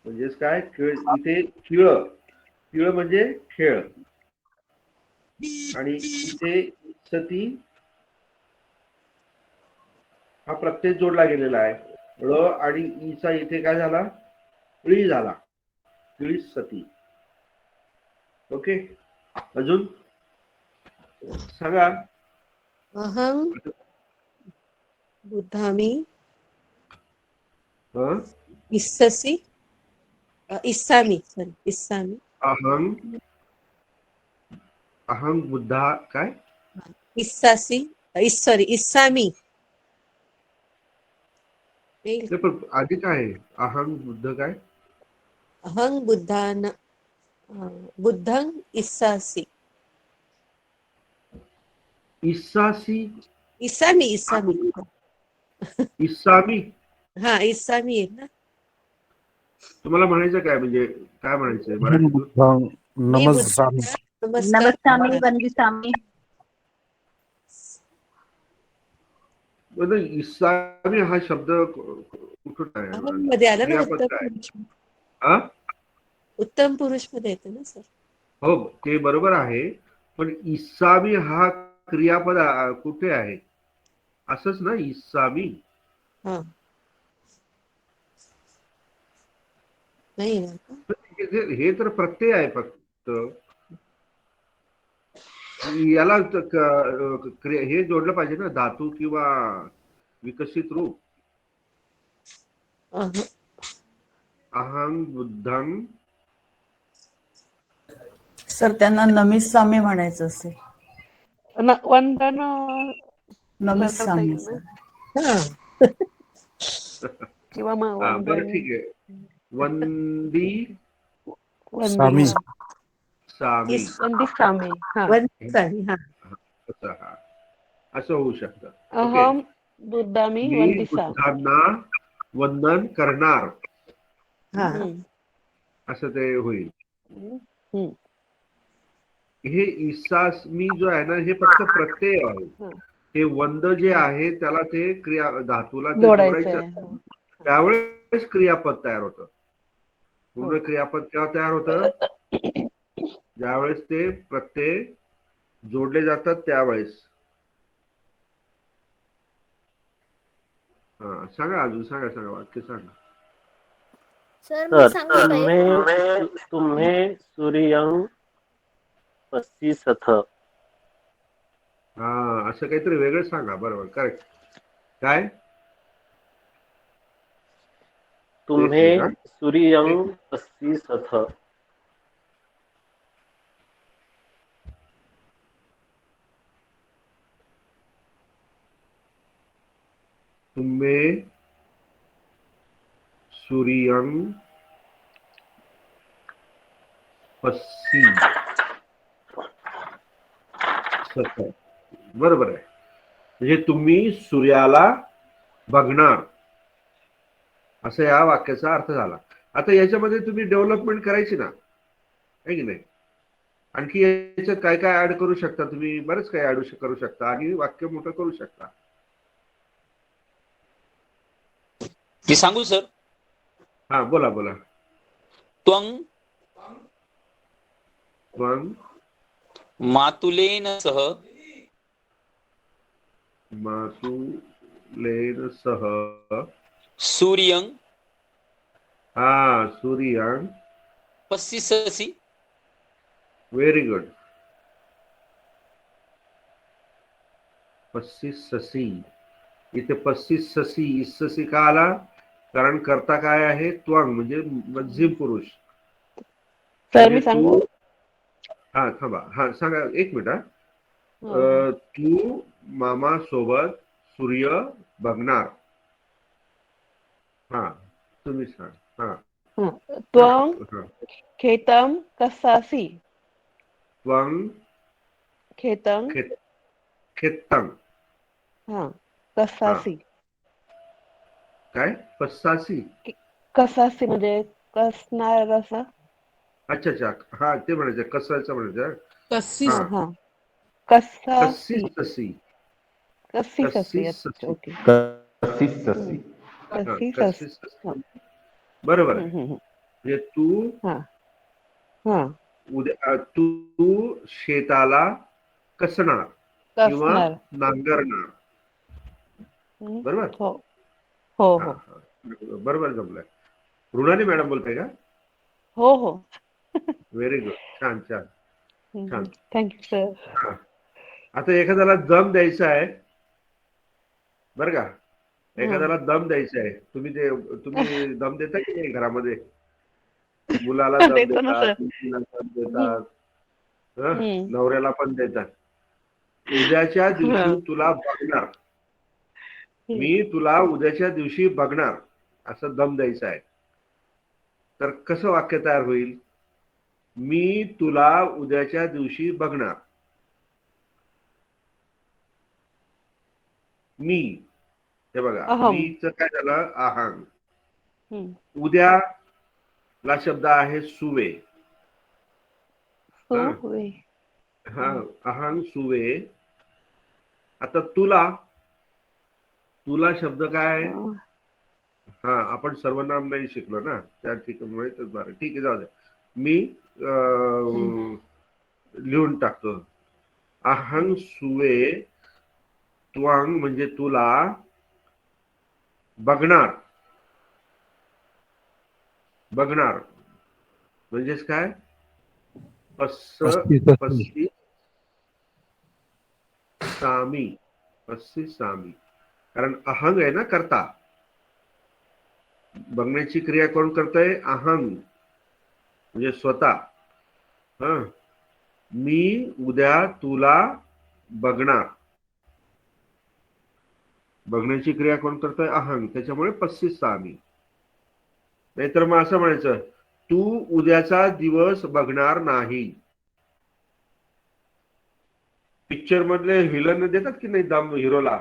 म्हणजेच काय? इथे खेळ म्हणजे खेळ, आणि इथे सती हा प्रत्यय जोडला गेलेला आहे. ळ आणि ईचा इथे काय झाला? ळी झाला. किळी सती. ओके, अजून सांगा. अहं बुद्धामी इस्ससी इस्सामी सॉरी इस्सामी. अहं बुद्धा काय? इस्सासी सॉरी इस्सामी. पण आधी काय आहे? अहं बुद्ध काय? अहं बुद्धं इस्सासी. इस्सासी. इस्सामी इस्सामी. हा इस्सामी आहे ना. तुम्हाला म्हणायचं काय? म्हणजे काय म्हणायचंय मराठीतून? नमस्कामी वंदिसामी. इस्सामी हा शब्द कुठून आहे? अहं मध्ये आला ना, क्रियापद उत्तम काय? पुरुष. हा? उत्तम पुरुष मध्ये येतं ना सर. हो, ते बरोबर आहे. पण इस्सामी हा क्रियापद कुठे आहे? असंच ना, इस्सामी. हा नाही ना. हे तर प्रत्यय आहे फक्त. याला हे जोडलं पाहिजे ना, धातू किंवा विकसित रूप. अहं बुद्धं. सर त्यांना नमिस्सामी म्हणायचं असेल. वंदन नमिस्सामी सर. किंवा बरं, ठीक आहे. वंदी सामी. सामी असं होऊ शकतं. अहं बुद्धामी मी वंदिसामी. बुद्धांना वंदन करणार, असं ते होईल. हे इस्सामी जो आहे ना, हे फक्त प्रत्यय आहे. हे वंद जे आहे त्याला ते क्रिया धातूला ते जोडायचं, त्यावेळेस क्रियापद तयार होतं. पूर्ण क्रियापद केव्हा तयार होतं? ज्यावेळेस ते प्रत्यय जोडले जातात त्यावेळेस. सांगा, अजून सांगा वाक्य सांगा. सर तुम्हें सूर्यं पश्चिसथ. हा, असं काहीतरी वेगळं सांगा. बरोबर, करेक्ट. काय? तुम्हें सूर्यं पश्चिसथ. तुम्ही सूर्यं पश्ची सथ. बरोबर आहे. म्हणजे तुम्ही सूर्याला बघणार, असं या वाक्याचा अर्थ झाला. आता याच्यामध्ये तुम्ही डेव्हलपमेंट करायची ना, आहे की नाही? आणखी याच्यात काय काय ऍड करू शकता तुम्ही? बरेच काय ऍड करू शकता आणि वाक्य मोठं करू शकता. मी सांगू सर? हा, बोला बोला. त्वं त्वं मातुलेन सह मातुलेन सह सूर्यं हा सूर्यं पश्यसि. Very good. पश्चिससी. इथे पश्चिससी इस्ससी का आला? कारण करता काय आहे? त्वंग, म्हणजे मध्यम पुरुष. सर म्हणजे मी सांगू? हा, थांबा. हा, सांगा. एक मिनिट. हा, तू मामा सोबत सूर्य बघणार. हा, तुम्ही सांग. हा, त्वं हा. खेतं कसासि. त्वं खेतं खेत्तं. हा कसासी. काय? पस्सासी. कसासी म्हणजे कसणार असं. अच्छा अच्छा. हा, ते म्हणायचं कसायचं म्हणायचं. हा, हा कसासी. कस्सी कसी ससी. कस्सी अच्छा, ओके. कसिससी. कसी कस्सी ससी. बरोबर आहे. म्हणजे तू हा हा उद्या तू शेताला कसणार किंवा कसणार. नांगरणार. बरोबर. हो हो हा, हो हा. बरोबर जमलंय. मृणाली मॅडम बोलताय का? हो हो. Very good. छान छान छान. Thank you sir. हा. आता एखाद्याला दम द्यायचा आहे, बरं का? एखाद्याला दम द्यायचा आहे. तुम्ही दम देता की नाही घरामध्ये? मुलाला दम देतो ना देतात, सर. मुलीला दम देतात, नवऱ्याला पण देतात. उद्याच्या दिवशी तुला बघणार, मी तुला उद्याच्या दिवशी बघणार, असं दम द्यायचं आहे. तर कसं वाक्य तयार होईल? मी तुला उद्याच्या दिवशी बघणार. मी, हे बघा, अहम. मीचं काय झालं? अहंग. हम्म. ला शब्द आहे सुवे. सुवे. हा, अहंग सुवे. आता तुला शब्द काय? हा, आपण सर्वनाम नाही शिकलो ना, त्या ठिकाणी. बरं, ठीक आहे, जाऊ दे. मी लिहून टाकतो. अहंग सुवे त्वंग म्हणजे तुला बघणार. बघणार म्हणजेच काय? पस्सी सामी. कारण अहंग आहे ना, करता. बघण्याची क्रिया कोण करतंय? अहंग, म्हणजे स्वतः. हा, मी उद्या तुला बघणार. बघण्याची क्रिया कोण करतोय? अहंग. त्याच्यामुळे पस्सिसामी. नाहीतर मग असं म्हणायचं, तू उद्याचा दिवस बघणार नाही. पिक्चर मधले व्हिलन देतात की नाही दम हिरोला?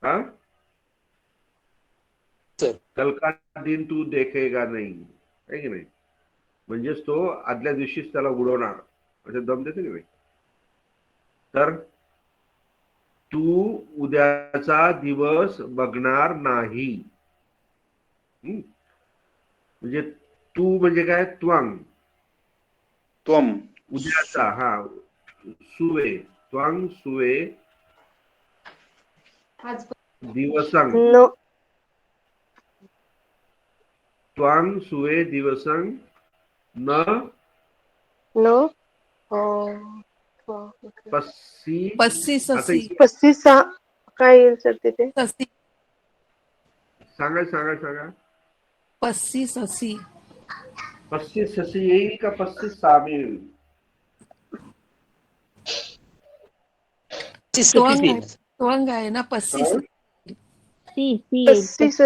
हा, कल का दिन तू देखेगा नहीं, आहे की नाही? म्हणजेच तो आदल्या दिवशीच त्याला उडवणार, असे दम देते की नाही? तर तू उद्याचा दिवस बघणार नाही. म्हणजे तू म्हणजे काय? त्वंग. उद्याचा. हा, सुवे. त्वंग सुवे दिवसंग. त्वांग सुवे दिवसं न नो पस्सी. पस्तीस आता ससी पस्तीस काय येईल सर तिथे? ससी सांगा सांगा सांगा. पस्तीस ससी 35 ससी येईल का 35 सामी येईल? त्वंग आहे ना पस्तीस हा? सी सी येईल. पस्तीस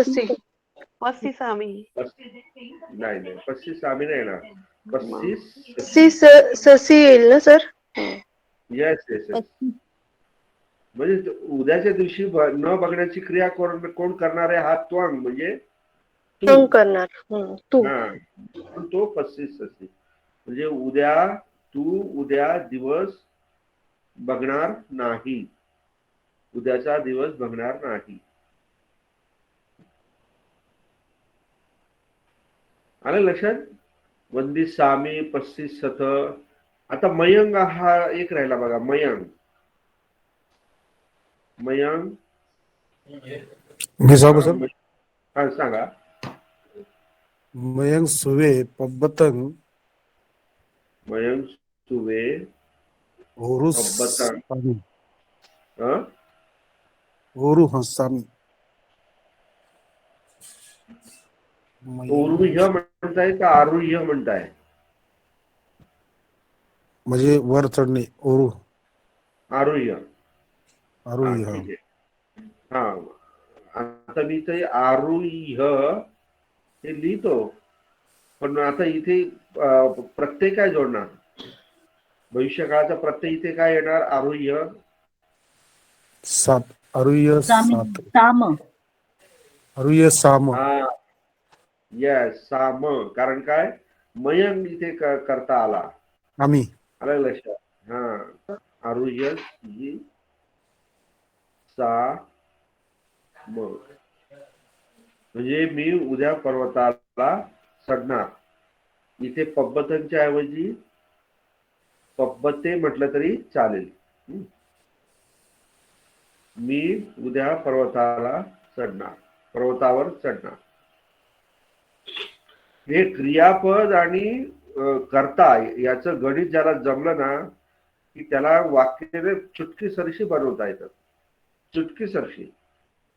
पस्तीस आम्ही नाही नाही 35 सामी नाही येणार. 35 पस्तीस ससी येईल ना सर? Yes yes yes. म्हणजे उद्याच्या दिवशी न बघण्याची क्रिया कोण करणार आहे? हा त्वंग म्हणजे तू. करणार तू. हा पण तो 35 ससी म्हणजे उद्या दिवस बघणार नाही. उद्याचा दिवस बघणार नाही. आलं लक्षात? वंदी सामी 35 सथ. आता मयंग हा एक राहिला बघा. मयंग हा सांगा. मयंक सुवे पब्बतंग मयंग सुवे ओरुस पब्बतंग. सामी. हं? ओरू हसामी. ओरुह्य म्हणताय का आरुह्य म्हणताय? म्हणजे वर चढणे. ओरू आरुह्य. हा आरोही. ठीक आहे. हा आता मी ते आरुह्य हे लिहितो पण आता इथे प्रत्यय काय जोडणार? भविष्यकाळाचा प्रत्यय इथे काय येणार? आरुह्य सात. आरुह्य सात. साम आरुह्य साम. हा येस साम. कारण काय मयंग इथे करता आला. आम्ही आलं लक्षात? हा आरुह्य ही सा म म्हणजे मी उद्या पर्वताला चढणार. इथे पब्बतनच्या ऐवजी पब्बते म्हटलं तरी चालेल. मी उद्या पर्वतावर चढणार. हे क्रियापद आणि कर्ता याचं गणित ज्याला जमलं ना की त्याला वाक्य चुटकी सरशी बनवता येतात. चुटकी सरशी.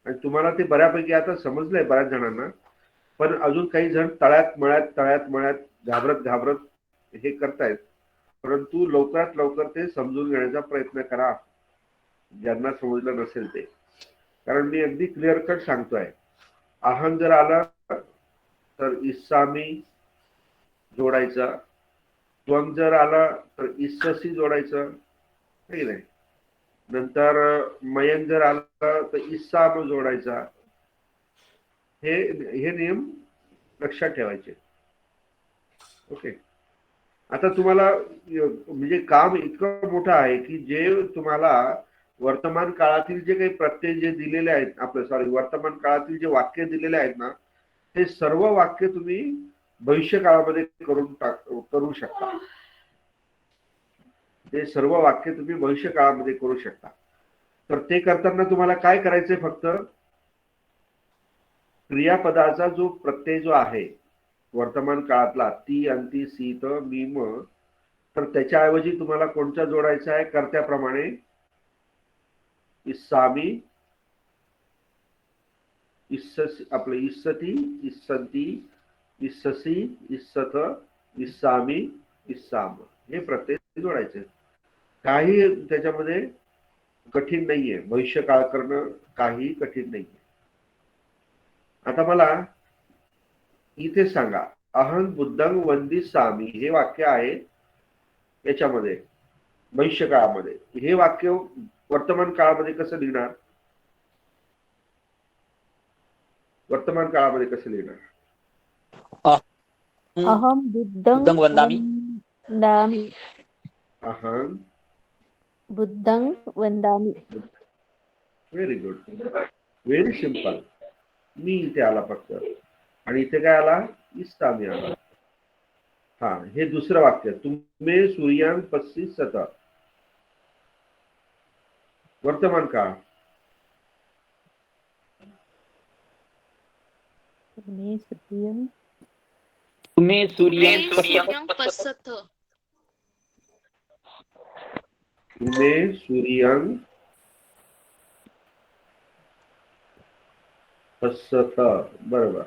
आणि तुम्हाला ते बऱ्यापैकी आता समजलंय बऱ्याच जणांना. पण अजून काही जण तळ्यात मळ्यात घाबरत हे करतायत. परंतु लवकरात लवकर ते समजून घेण्याचा प्रयत्न करा ज्यांना समजलं नसेल ते. कारण मी अगदी क्लिअर कट सांगतोय. अहं जर आला तर इस्सामी जोडायचा. त्वंग जर आला तर इस्ससी जोडायचं. हे नाही. नंतर मयंग जर आला तर इस्साम जोडायचा. हे नियम लक्षात ठेवायचे. ओके. आता तुम्हाला म्हणजे काम इतकं मोठं आहे की जे तुम्हाला वर्तमान काळातील जे काही प्रत्यय जे दिलेले आहेत वर्तमान काळातील जे वाक्य दिलेले आहेत ना ते सर्व वाक्य तुम्ही भविष्य काळामध्ये करू शकता. ते सर्व वाक्य तुम्ही भविष्य काळामध्ये करू शकता. तर ते करताना तुम्हाला काय करायचंय? फक्त क्रियापदाचा जो प्रत्यय जो आहे वर्तमान काळातला ती अंती सीत मीम तर त्याच्याऐवजी तुम्हाला कोणता जोडायचा आहे? कर्त्याप्रमाणे इस्सामी आपलं इस्सती इस्संती इस्ससी इस्सत इस्सामी इस्साम हे प्रत्यय जोडायचे. काही त्याच्यामध्ये कठीण नाहीये. भविष्य काळ करणं काही कठीण नाहीये. आता मला इथे सांगा. अहं बुद्धं वंदिसामी हे वाक्य आहे याच्यामध्ये भविष्य काळामध्ये. हे वाक्य वर्तमान काळामध्ये कसं लिहिणार? वर्तमान काळामध्ये कसं लिहिणार? अहम बुद्धं वंदामी. वंदामि. अहं बुद्धं वंदामि. Very good. Very simple. मी इथे आला फक्त आणि इथे काय आला? इस्सामी आला. हा हे दुसरं वाक्य. तुम्ही सूर्यां 35 सत वर्तमान काळ. मे सूर्यं तुम्ही सूर्यं पसथ तुमे सूर्यं पश्यत. बरोबर.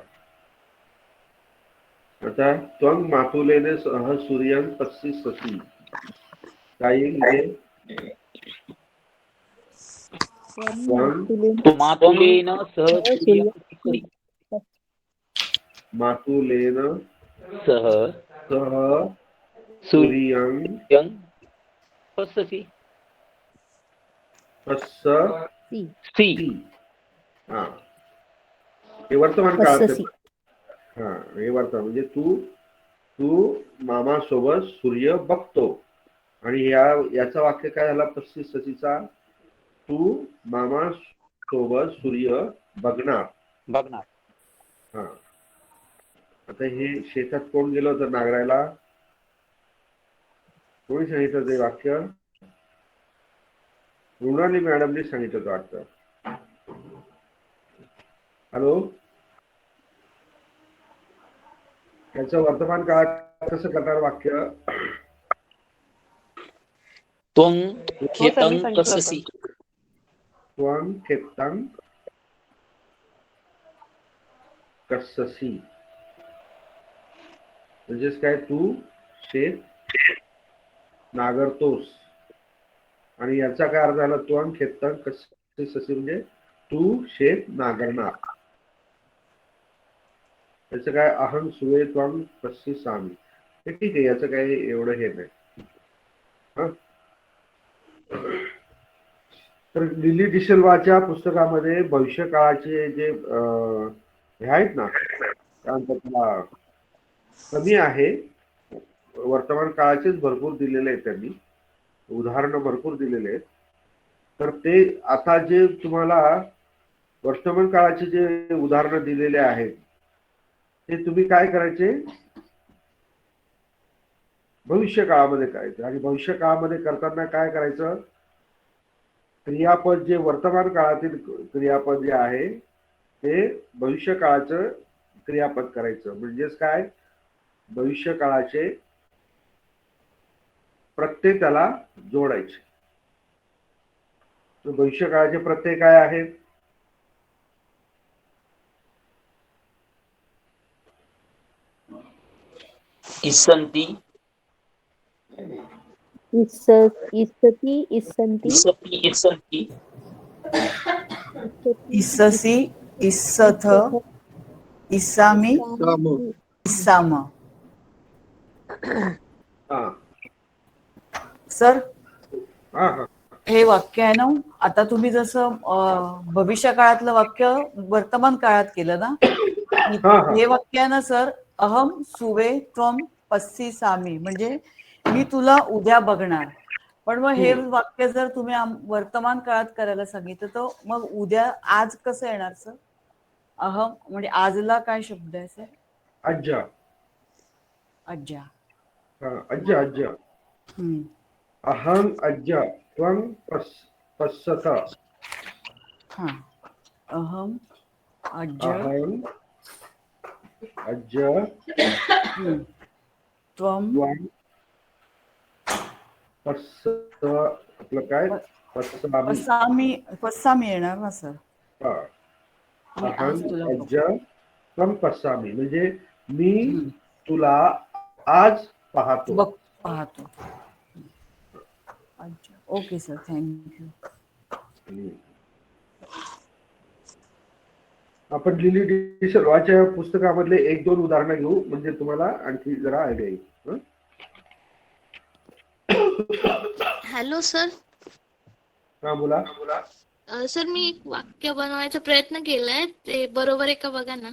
आता त्वं मातुलेन सह सूर्यं पश्यसि. काय येईल इथे? त्वं मातुलेन सह सूर्यं मातुलेन सह सह सूर्यं पश्यसि. पश्यसि. हा, हे वर्तमान काळात पश्यसि. हा, हे वर्तमान म्हणजे तू मामासोबत सूर्य बघतो. आणि याचा वाक्य काय झाला पश्यससीचा? तू मामा सोबत सूर्य बघणार. हा. आता हे शेतात कोण गेलं होतं नांगरायला? कोणी सांगितलं ते वाक्य? मृणाली मॅडमने सांगितलं होतं वाटतं. हॅलो, त्याचं वर्तमान काळात कसं करणार वाक्य? त्वं हो, खेतं त्यांनी सांगितलं पश्यसि. त्वं खेतं पश्यसि. म्हणजेच काय? तू शेत नांगरतोस. आणि याचा काय अर्थ झाला? त्वं खेतं पश्यसि म्हणजे तू शेत नांगरणार. याचं काय? अहं सुवे त्वं पश्यसामि. हे ठीक आहे, याचं काय एवढं हे नाही. हा, तर लिली डिसल्वाच्या पुस्तकामध्ये भविष्यकाळाचे जे हे आहेत ना, त्यानंतर त्याला कमी आहे, वर्तमान काळाचेच भरपूर दिलेले आहेत त्यांनी, उदाहरणं भरपूर दिलेले आहेत. तर ते आता जे तुम्हाला वर्तमान काळाचे जे उदाहरणं दिलेले आहेत ते तुम्ही काय करायचे? भविष्य काळामध्ये करायचं. आणि भविष्य काळामध्ये करताना काय करायचं? क्रियापद जे वर्तमान काळातील क्रियापद जे आहे ते भविष्य काळाचं क्रियापद करायचं. म्हणजेच काय? भविष्य काळाचे प्रत्यय त्याला जोडायचे. तर भविष्य काळाचे प्रत्यय काय आहेत? इस्सन्ति, इस्सति, इस्सन्ति, इस्सन्ति, इस्ससि, इस्सथ, इस्सामि, इस्साम. हा सर, हा हा हे वाक्य आहे ना, आता तुम्ही जसं भविष्य काळातलं वाक्य वर्तमान काळात केलं ना, हे वाक्य आहे ना सर, अहम सुवे त्वं पश्यसामि, म्हणजे मी तुला उद्या बघणार. पण मग हे वाक्य जर तुम्ही वर्तमान काळात करायला सांगितलं तर मग उद्या आज कसं येणार सर? अहम म्हणजे आजला काय शब्द आहे सर? अज्जा. अज्जा. अज्जा अज्जा. अहं अज्जा त्वं पश्यत. हा, अहम अज्जा. अहं अज्जा त्वं पश्यत. आपलं काय? पश्यामी येणार ना सर? अहं अज्जा त्वं पश्यामी म्हणजे मी तुला आज पाहतो. अच्छा, ओके सर, थँक्यू. आपण लिली डिसल्वाच्या पुस्तकामधले 1-2 उदाहरणं घेऊ म्हणजे तुम्हाला आणखी जरा आयडिया येईल. Hello sir. हा बोला. सर, मी एक वाक्य बनवायचा प्रयत्न केलाय, ते बरोबर आहे का बघा ना.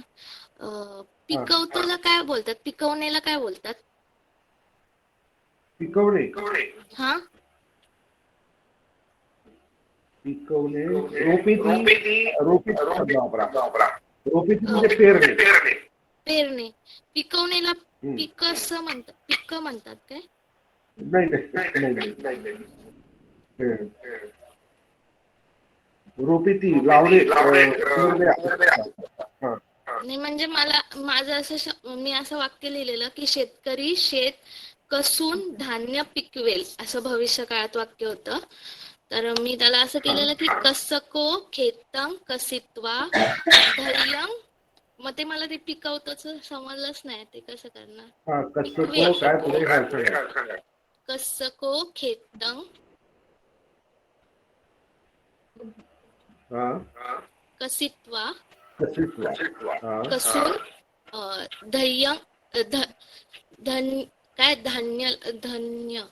पिकवतोला काय बोलतात? पिकवणेला काय बोलतात? पिकवणे. हा, पिकवणे. रोपिती शब्द वापरा. रोपिती म्हणजे पेरणे. पेरणे. पिकवणेला पिकस म्हणतात, पिक म्हणतात काय? नाही. रोपिती लावणे. नाही म्हणजे माझं मी असं वाक्य लिहिलेलं की शेतकरी शेत कसून धान्य पिकवेल असं भविष्य काळात वाक्य होतं. तर मी त्याला असं केलेलं की कसको खेतंग कसित्वा धैर्यं. मग ते मला ते पिकवतच समजलंच नाही ते कसं करणार. कसं पिकवेल काय पुढे सांगा. कसको खेतंग हा कसित्वा हा कसून धैर्य धन काय धान्य धान्य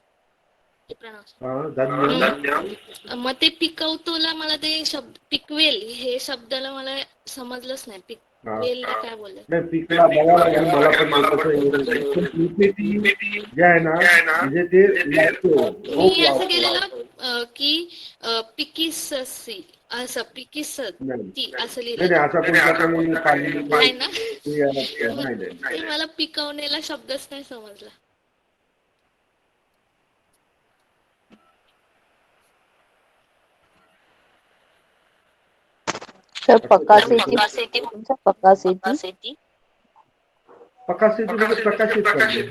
ते pronounce. धन्य मग ते पिकवतोला मला ते शब्द पिकवेल हे शब्दाला मला समजलंच नाही. पिकवेल काय बोलले. नाही पिकला बघावं लागेल मला पण तसं एवढं नाही. पण PPT जे आहे ना म्हणजे ते लावतो, मी रोप असं लावतो. केलेलं की पिकिससी असं नाही पिकिसती असं नाही नाही, लिहिलेलं असा कोणता काही आहे ना. नाही नाही. ते मला पिकवण्याला शब्दच नाही समजला. सर पकासेती पकासेती प्रकाशित म्हणजे प्रकाशित करणे.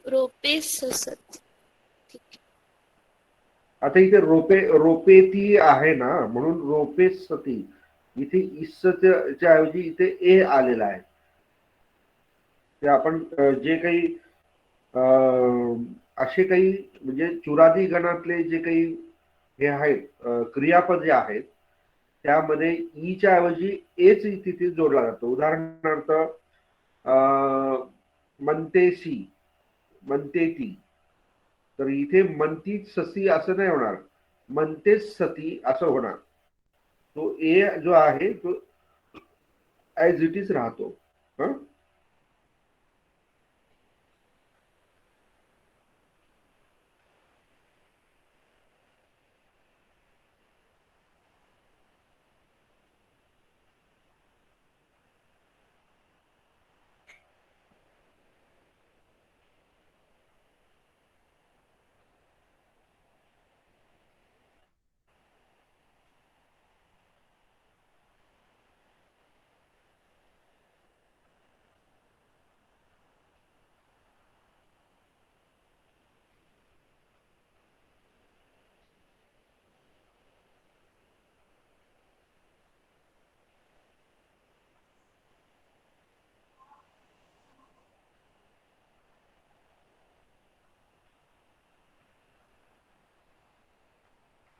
रोपे ससत. आता इथे रोपे ती आहे ना म्हणून रोपे सती इथे च्या ऐवजी इथे ए आलेला आहे. ते आपण जे काही असे काही म्हणजे चुरादी गणातले जे काही हे आहेत क्रियापद जे आहेत त्यामध्ये ईच्या ऐवजी एच तिथे जोडला जातो. उदाहरणार्थ म्हणतेसी म्हणतेती, तर इथे म्हणतीच ससी असं नाही होणार, म्हणतेच सती असं होणार. तो ए जो आहे तो ऍज इट इज राहतो.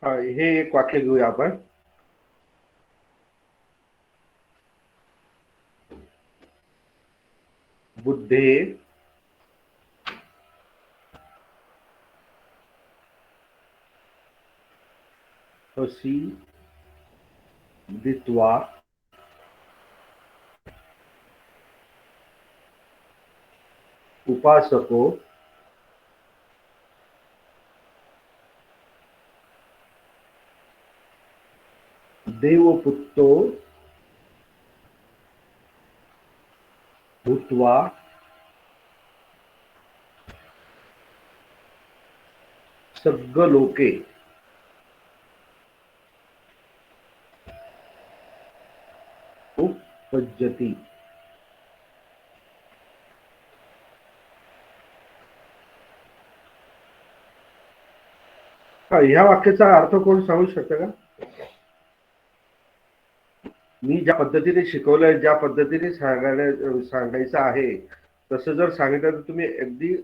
हे एक वाक्य घेऊया आपण. बुद्धे असी दित्वा उपासको देवपुत्तो भूत्वा सग्गलोके उपपज्यति. ह्या वाक्याचा अर्थ कोण सांगू शकतं का? मी ज्या पद्धतीने शिकवलंय, ज्या पद्धतीने सांगायचं आहे तसं जर सांगितलं तर तुम्ही अगदी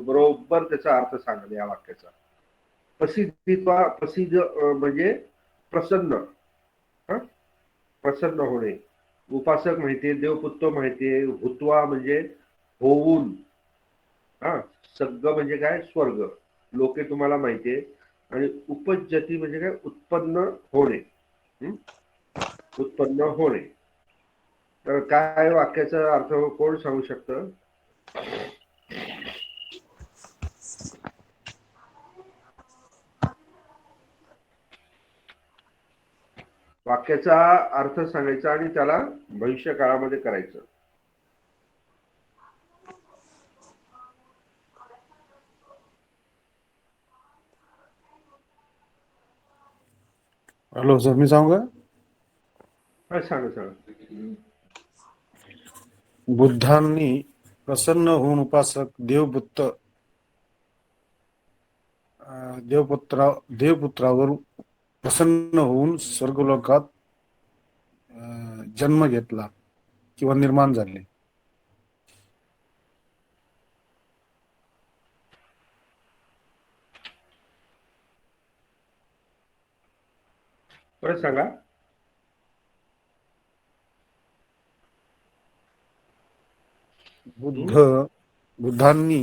बरोबर त्याचा अर्थ सांगाल या वाक्याचा. प्रसिद्ध म्हणजे प्रसन्न, प्रसन्न होणे. उपासक माहितीये, देवपुत्तो माहितीये, हुत्वा म्हणजे होऊन, सग्ग म्हणजे काय स्वर्ग, लोके तुम्हाला माहितीये, आणि उपज्यती म्हणजे काय उत्पन्न होणे. उत्पन्न होणे. तर काय वाक्याचा अर्थ कोण सांगू शकतं? वाक्याचा अर्थ सांगायचा आणि त्याला भविष्य काळामध्ये करायचं. हॅलो सर, मी सांगू का? हा सांगा सांगा. बुद्धांनी प्रसन्न होऊन उपासक देवपुत्रावर प्रसन्न होऊन स्वर्गलोकात जन्म घेतला किंवा निर्माण झाले. परत सांगा. बुद्धांनी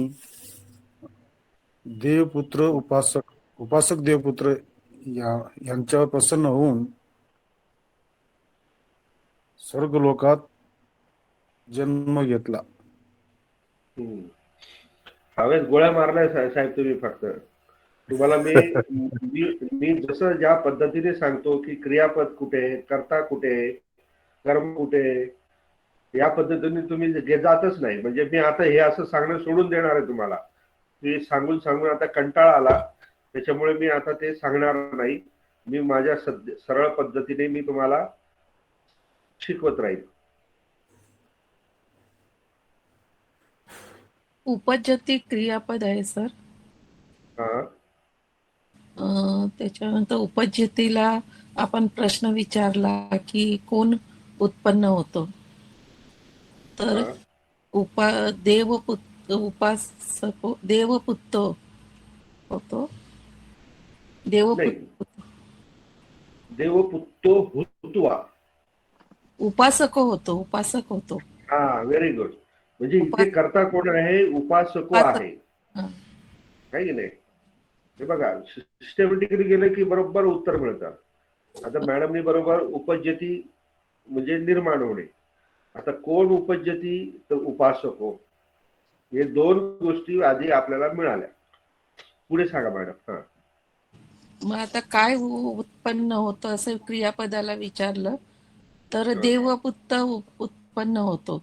उपासक देवपुत्र यांच्यावर प्रसन्न होऊन स्वर्गलोकात जन्म घेतला. हवेत गोळ्या मारलाय साहेब तुम्ही. फक्त तुम्हाला मी जसं ज्या पद्धतीने सांगतो की क्रियापद कुठे, कर्ता कुठे, कर्म कुठे, या पद्धतीने तुम्ही जातच नाही. म्हणजे मी आता हे असं सांगणं सोडून देणार आहे तुम्हाला. मी सांगून सांगून आता कंटाळा आला, त्याच्यामुळे मी आता ते सांगणार नाही. मी माझ्या सरळ पद्धतीने मी तुम्हाला शिकवत राहील. उपजती क्रियापद आहे सर. हा. त्याच्यानंतर उपजतीला आपण प्रश्न विचारला की कोण उत्पन्न होतो, तर देवपुत्र होतो. देवपुत्तो हुत्वा उपासक होतो. हा, व्हेरी गुड. म्हणजे इथे कर्ता कोण आहे? उपासको आहे, काही नाही. हे बघा, सिस्टमॅटिकली गेलं की बरोबर उत्तर मिळतं. आता मॅडमनी बरोबर उपजती म्हणजे निर्माण होणे. आता कोण उपजती? तर उपासको. हे दोन गोष्टी आधी आपल्याला मिळाल्या. पुढे सांगा मॅडम. हा. मग आता काय उत्पन्न होतं असं क्रियापदाला विचारलं तर देवपुत्र उत्पन्न होतो.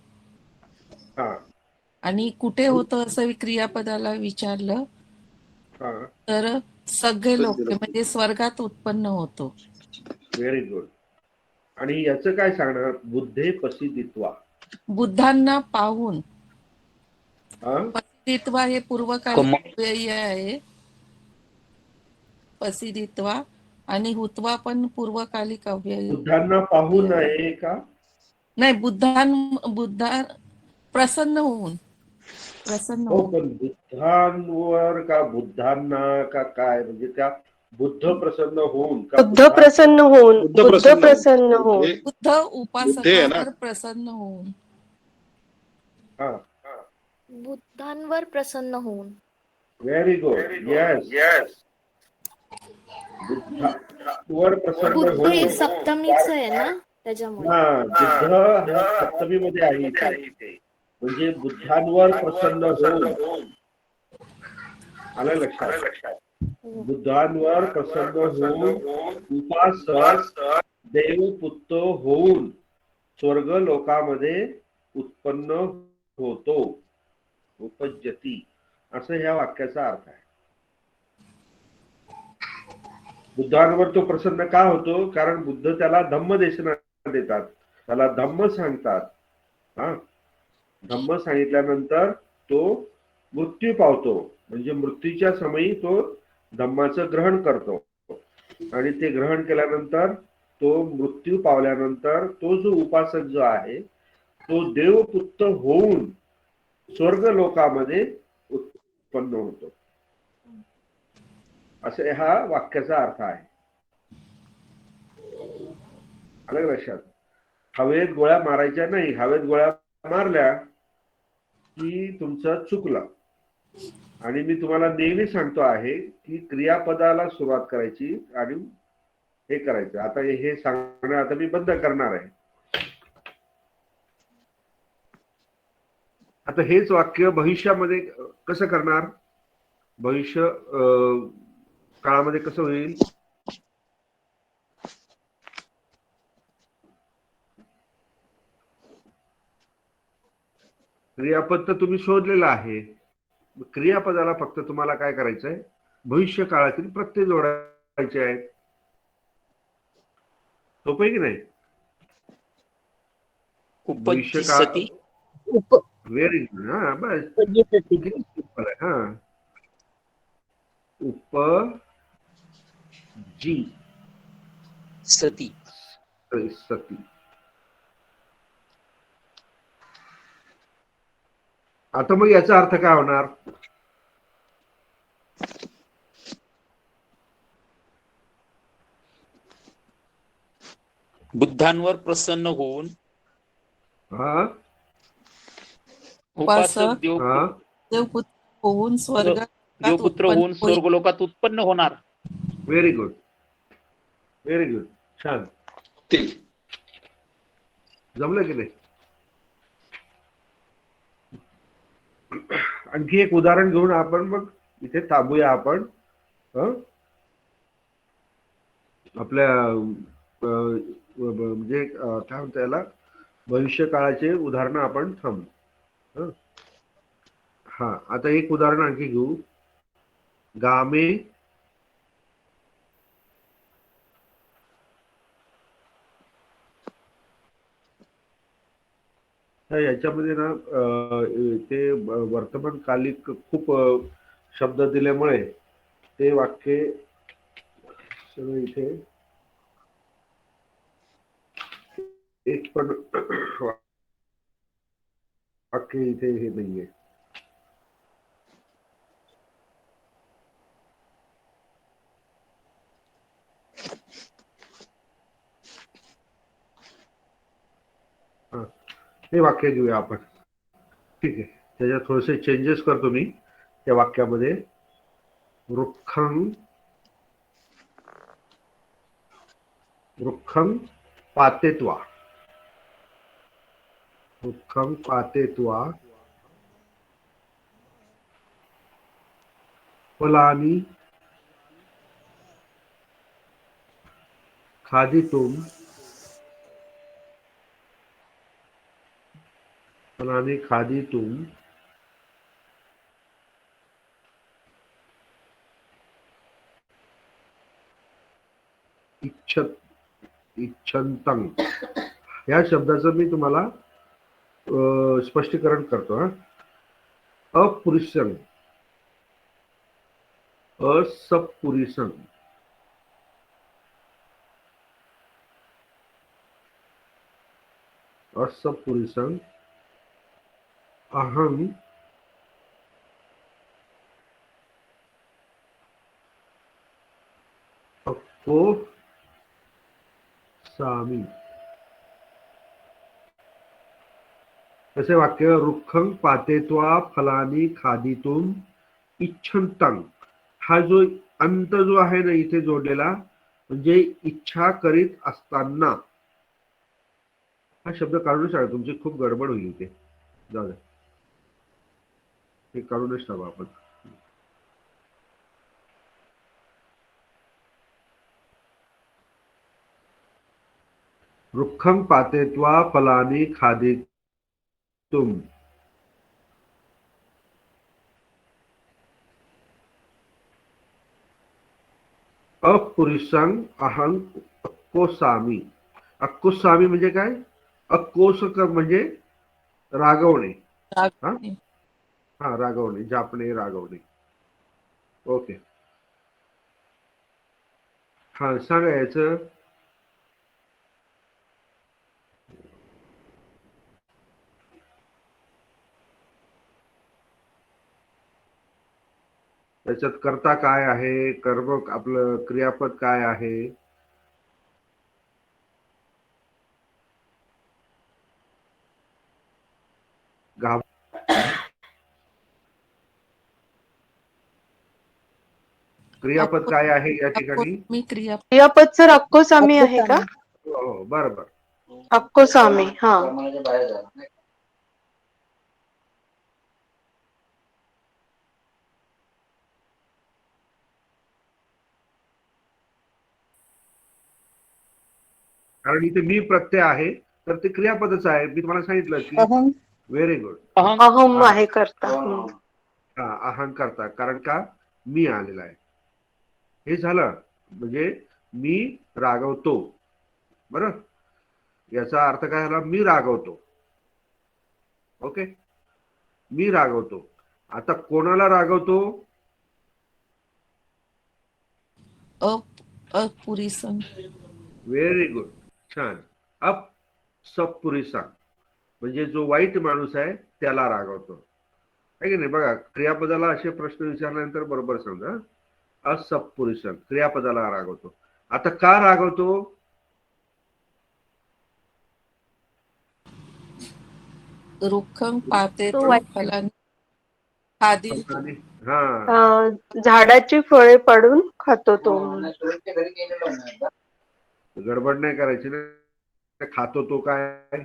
आणि कुठे होतं असं क्रियापदाला विचारलं तर सगळे लोक म्हणजे स्वर्गात उत्पन्न होतो. Very good. आणि याचं काय सांगणार? बुद्धे पसिदित्वा. बुद्धांना पाहून. पसिदित्वा हे पूर्वकालीन अव्यय आहे. पसिदित्वा आणि हुत्वा पण पूर्वकालिक अव्यय. बुद्धांना पाहून आहे का? नाही, बुद्धा प्रसन्न होऊन. पण बुद्धांवर का बुद्धांना का काय? म्हणजे त्या बुद्ध प्रसन्न होऊन का? बुद्ध प्रसन्न होऊन. बुद्ध उपासकावर प्रसन्न होऊन. बुद्धांवर प्रसन्न होऊन. Very good. येस. बुद्धांवर प्रसन्न बुद्ध होऊन. हे सप्तमीच आहे ना, त्याच्यामुळे. बुद्ध सप्तमी मध्ये आहे इथे. म्हणजे बुद्धांवर प्रसन्न होऊन. आलं लक्षात? बुद्धांवर प्रसन्न होऊन उपासक देवपुत्र होऊन स्वर्ग लोकामध्ये उत्पन्न होतो. उपजती असं ह्या वाक्याचा अर्थ आहे. बुद्धांवर तो प्रसन्न का होतो? कारण बुद्ध त्याला धम्म देशना देतात, त्याला धम्म सांगतात. धम्म सांगितल्यानंतर तो मृत्यू पावतो. म्हणजे मृत्यूच्या समयी तो धम्माचं ग्रहण करतो. आणि ते ग्रहण केल्यानंतर तो मृत्यू पावल्यानंतर तो जो उपासक जो आहे तो देवपुत्र होऊन स्वर्ग लोकामध्ये उत्पन्न होतो. असं हा वाक्याचा अर्थ आहे. आलं लक्षात? हवेत गोळ्या मारायच्या नाही. हवेत गोळ्या मारल्या की तुमचं चुकलं. आणि मी तुम्हाला नेहमी सांगतो आहे की क्रियापदाला सुरुवात करायची आणि हे करायचं. आता हे सांगणं आता मी बंद करणार आहे. आता हेच वाक्य भविष्यामध्ये कसं करणार? भविष्य काळामध्ये कसं होईल? क्रियापद तर तुम्ही शोधलेलं आहे. क्रियापदाला फक्त तुम्हाला काय करायचंय? भविष्य काळातील प्रत्यय जोडायचे आहेत. सोपं आहे की नाही? भविष्य काळ उपजिसती व्हेरी गुड. हा बस उपजिसती किती सिंपल आहे. हा उपजी सती सती. आता मग याचा अर्थ काय होणार? बुद्धांवर प्रसन्न होऊन हा उपासक हा देवपुत्र होऊन स्वर्गात देवपुत्र उत्पन्न होऊन होईल. स्वर्गलोकात उत्पन्न होणार. Very good, very good. छान जमलं की नाही? आणखी एक उदाहरण घेऊन आपण मग इथे थांबूया आपण. आपल्या म्हणजे काय म्हणता याला, भविष्य काळाचे उदाहरण आपण थांबू. हा आता एक उदाहरण आणखी घेऊ. गामे तर याच्यामध्ये ना ते वर्तमानकालिक खूप शब्द दिल्यामुळे ते वाक्य सगळं इथे एक पण वाक्य इथे हे नाहीये. हे वाक्य घेऊया आपण. ठीक आहे, त्याच्यात थोडेसे चेंजेस करतो मी त्या वाक्यामध्ये. रुक्खं रुक्खं पातेत्वा, रुक्खं पातेत्वा फलानि खादितुं फलानि खादितुं इच्छन्तं. या शब्दाचं मी तुम्हाला स्पष्टीकरण करतो. अपुरुषं असपुरुषं असपुरुषं अहं अक्कोसामि. तसे वाक्य रुक्खं पातेत्वा फलानि खादितुम इच्छन्तं. हा जो अंत जो आहे ना इथे जोडलेला, म्हणजे इच्छा करीत असताना, हा शब्द काढूनच टाका. तुमची खूप गडबड होईल इथे. जाऊ द्या, हे काढूनच टाका आपण. रुक्खं पातेत्वा फलानि खादितुम. अपुरुषं अहं अक्कोसामि. अक्कोसामि म्हणजे काय? अक्कोसक म्हणजे रागवणे. हा रागवणे, जापणे, रागवणे. ओके, हा सांगा याचं. त्याच्यात कर्ता काय आहे, कर्म आपलं क्रियापद काय आहे? क्रियापद काय आहे या ठिकाणी? मी क्रियापद सर अक्कोसामी आहे का? हो बरोबर. अक्कोसामी. हा कारण इथे मी प्रत्यय आहे तर ते क्रियापदच आहे. मी तुम्हाला सांगितलं की व्हेरी गुड. अहम आहे करता. हा अहं करता, कारण का मी आलेला आहे. हे झालं म्हणजे मी रागवतो, बरं. याचा अर्थ काय झाला, मी रागवतो. ओके, मी रागवतो. आता कोणाला रागवतो? अपुरीसम. व्हेरी गुड, छान. अप सपुरीसा म्हणजे जो वाईट माणूस आहे त्याला रागवतो, आहे की नाही? बघा, क्रियापदाला असे प्रश्न विचारल्यानंतर बरोबर समजा. असपुरीसन क्रियापदाला रागवतो. आता का रागवतो? रुखम पाते तो वाईट. फलानी आदी. हा, झाडाची फळे पाडून खातो तो. गडबड नाही करायची ना. खातो तो काय?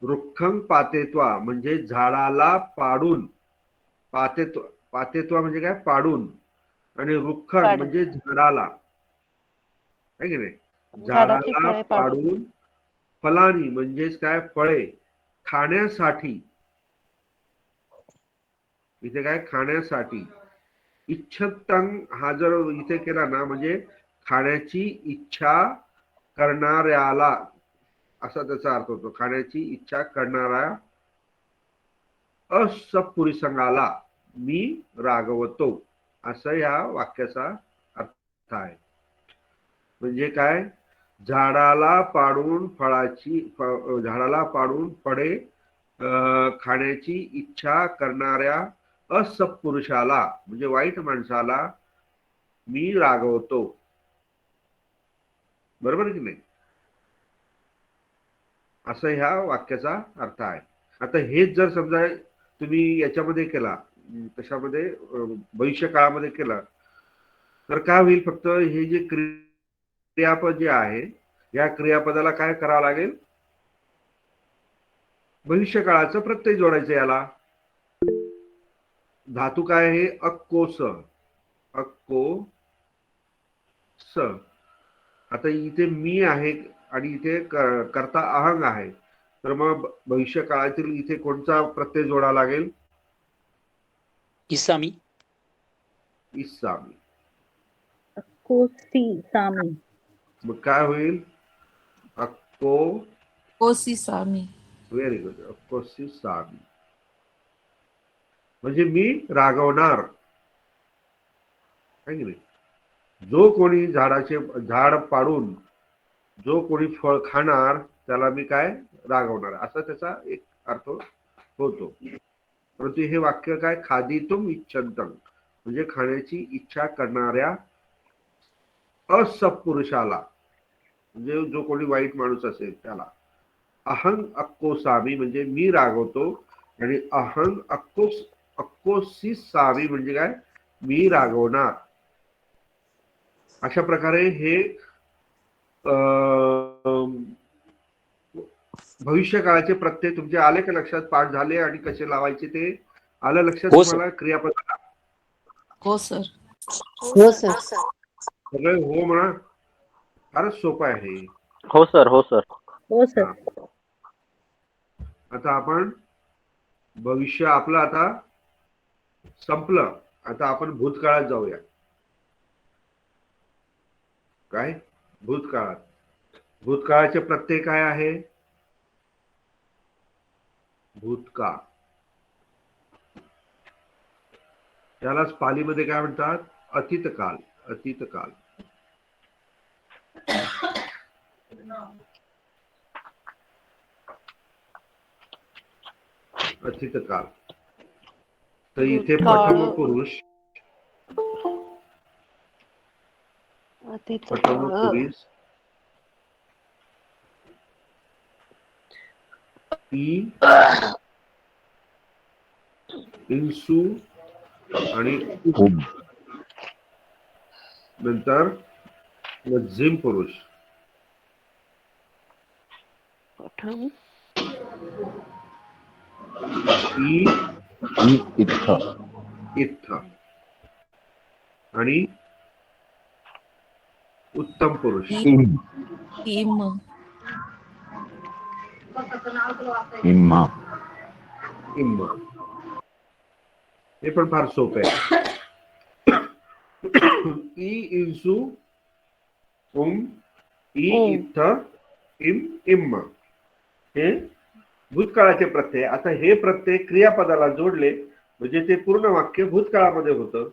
रुखम पातेत्वा म्हणजे झाडाला पाडून. पातेत्वा म्हणजे काय? पाडून. आणि रुखम पाडून. म्हणजे झाडाला, आहे की नाही? झाडाला पाडून. फलानी म्हणजेच काय? फळे खाण्यासाठी. इथे काय? खाण्यासाठी. इच्छतंग हा जर इथे केला ना म्हणजे खाण्याची इच्छा करणाऱ्याला, असा त्याचा अर्थ होतो. खाण्याची इच्छा करणारा असपुरीसंगाला मी रागवतो, असं या वाक्याचा अर्थ आहे. म्हणजे काय? झाडाला पाडून झाडाला पाडून फळे खाण्याची इच्छा करणाऱ्या असत्पुरुषाला म्हणजे वाईट माणसाला मी रागवतो. बरोबर की नाही? असं ह्या वाक्याचा अर्थ आहे. आता हेच जर समजा तुम्ही याच्यामध्ये केला, कशामध्ये? भविष्य काळामध्ये केला तर काय होईल? फक्त हे जे क्रियापद जे आहे या क्रियापदाला काय करावं लागेल? भविष्य काळाचं प्रत्यय जोडायचं याला. धातू काय आहे? अक्कोस. अक्कोस. आता इथे मी आहे आणि इथे कर्ता अहंग आहे, तर मग भविष्य काळातील इथे कोणता प्रत्यय जोडावा लागेल? इसामी. इसामी. कोसी सामी. मग काय होईल? कोसी सामी. Very good. अक्कोसी सामी म्हणजे मी रागवणार, आहे की नाही? जो कोणी झाड पाडून जो कोणी फळ खाणार त्याला मी काय? रागवणार, असा त्याचा एक अर्थ होतो. परंतु हे वाक्य काय? खादितुम इच्छन्तम म्हणजे खाण्याची इच्छा करणाऱ्या असत्पुरुषाला म्हणजे जो कोणी वाईट माणूस असेल त्याला. अहंग अक्कोसामी म्हणजे मी रागवतो. आणि अहंग अक्कोसी सामी म्हणजे काय? मी रागवणार. अशा प्रकारे हे भविष्य काळाचे प्रत्यय तुमचे आले का लक्षात? पाठ झाले आणि कसे लावायचे ते आलं लक्षात तुम्हाला? क्रियापद. हो सर. हो सर. सगळे हो म्हणा. फारच सोपं आहे. हो सर. हो सर. हो सर. आता आपण भविष्य आपलं आता संपलं. आता आपण भूतकाळात जाऊया. काय? भूतकाळात. भूतकाळाचे प्रत्यय काय आहे? भूतकाळ. त्यालाच पालीमध्ये काय म्हणतात? अतीतकाल. अतीतकाल. अतीतकाल. तर इथे प्रथम पुरुष. प्रथम पुरुष इंसू आणि नंतर मध्यम पुरुष. इत्थ आणि उत्तम पुरुष. इम्मा. हे पण फार सोपं आहे. ई इंसू इ इत्थ इम्म हे भूतकाळाचे प्रत्यय. आता हे प्रत्यय क्रियापदाला जोडले म्हणजे ते पूर्ण वाक्य भूतकाळामध्ये होतं.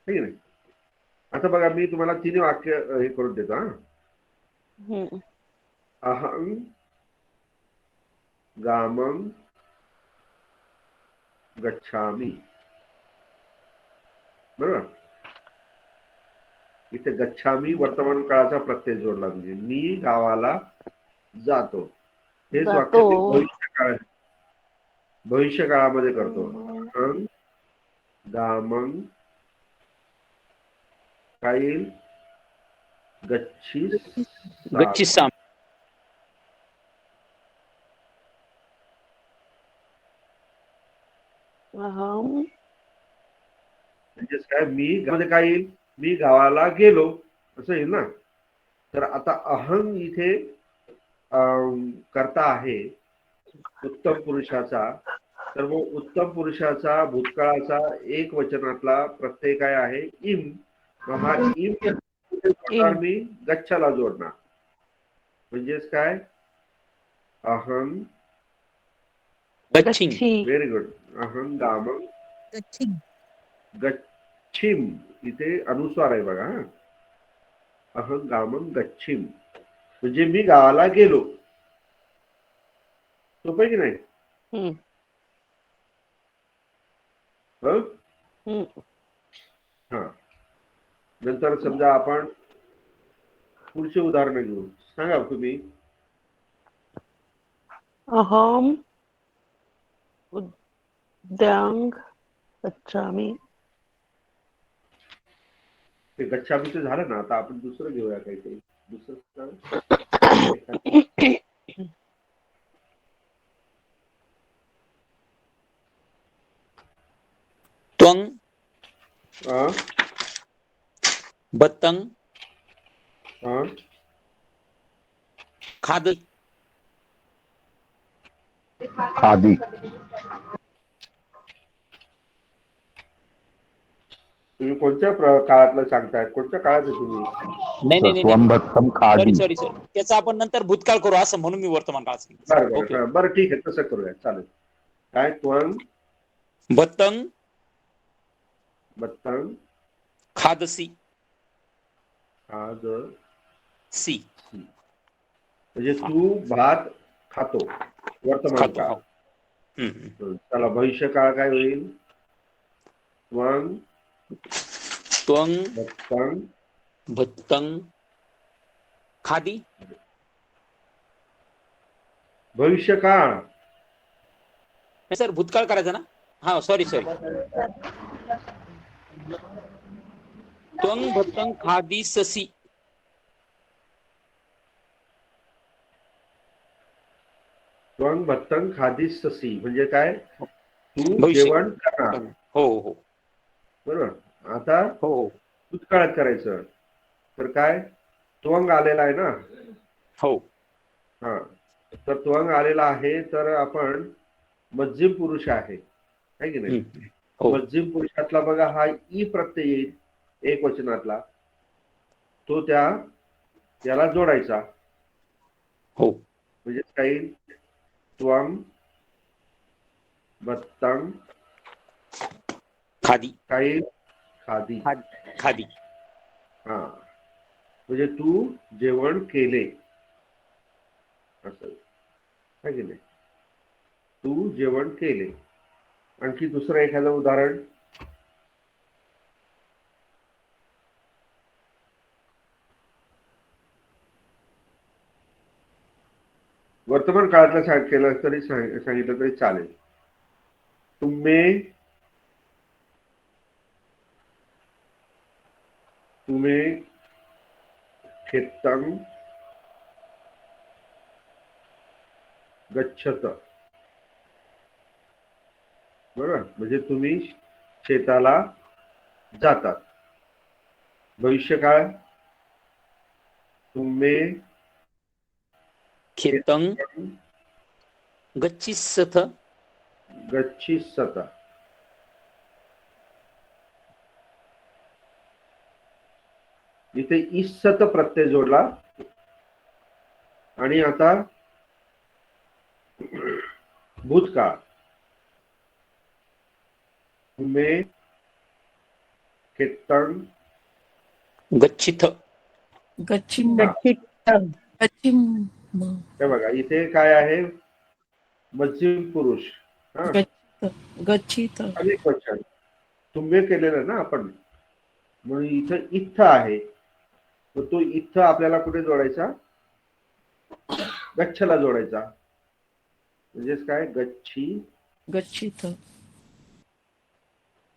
ठीक आहे. आता बघा मी तुम्हाला तिन्ही वाक्य हे करून देतो. अहं गामं गच्छामि. बरोबर. इथे गच्छामी वर्तमान काळाचा प्रत्यय जोडला म्हणजे मी गावाला जातो. हेच वाक्य ते भविष्य काळामध्ये करतो. अहं गामं काय येईल? गच्छिसामि. म्हणजेच काय मी मध्ये काय येईल? मी गावाला गेलो असं येईल ना. तर आता अहं इथे करता आहे उत्तम पुरुषाचा. तर मग उत्तम पुरुषाचा भूतकाळाचा एक वचनातला प्रत्यय काय आहे? इम. मग हा इम जोडणार मी गच्छाला जोडणार. म्हणजेच काय? अहं गच्छिं. Very good. अहं गामं गच्छिम. इथे अनुस्वार आहे बघा. अहं गामं गच्छिम म्हणजे मी गावाला गेलो. सोपं की नाही? हा. नंतर समजा आपण पुढचे उदाहरण घेऊ. सांगा तुम्ही. अहम उद्यान गच्छामि. ते गच्छामीचं झालं ना. आता आपण दुसरं घेऊया काहीतरी. दुसरं त्वं बत्तं खाद. खादी. तुम्ही कोणत्या काळातलं सांगताय? कोणत्या काळात तुम्ही? स्वंभत्तम खादी. सॉरी त्याचा आपण नंतर भूतकाळ करू असं म्हणून मी वर्तमान काळ सांगितलं. बरं ठीक आहे. तसं करूया. चालेल. काय? त्वं बत्तं खादसी. म्हणजे तू भात खातो. वर्तमान काळ. चला भविष्य काळ काय होईल? त्वं भत्तं खादी. भविष्य काळ सर भूतकाळ करायचा ना. हा सॉरी. त्वं भत्तं खादिष्यसि. त्वं भत्तं खादिष्यसि म्हणजे काय? तू जेवण करणार. हो. बरोबर. आता भूतकाळात करायचं तर काय? त्वंग आलेला आहे ना. हो. हा. तर त्वंग आलेला आहे तर आपण मध्यम पुरुष आहे की नाही? मध्यम पुरुषातला बघा हा ई प्रत्यय येईल एक वचनातला. तो त्याला जोडायचा. हो. म्हणजे काय? त्वं भत्तं खादी. काय? खादी. हा. म्हणजे तू जेवण केले असं आहे की नाही? तू जेवण केले. आणखी दुसरं एखादं उदाहरण. वर्तमान काळातलं केलं तरी सांगितलं तरी चालेल. तुम्ही खेतं गच्छत. बरोबर. म्हणजे तुम्ही शेताला जातात. भविष्यकाळ तुम्ही खेतं गच्छिष्यथ. इथे इस्सत प्रत्यय जोडला आणि आता भूतकाळ उमे केतन गच्छित गच्छिम गच्छित गच्छिम हे बघा इथे काय आहे मध्यम पुरुष हा गच्छित गच्छित अनेक वचन तुम्ही केलेलं ना आपण म्हणून इथं इत्थ आहे तर तो इत्थ आपल्याला कुठे जोडायचा गच्छला जोडायचा म्हणजेच काय गच्छी गच्छित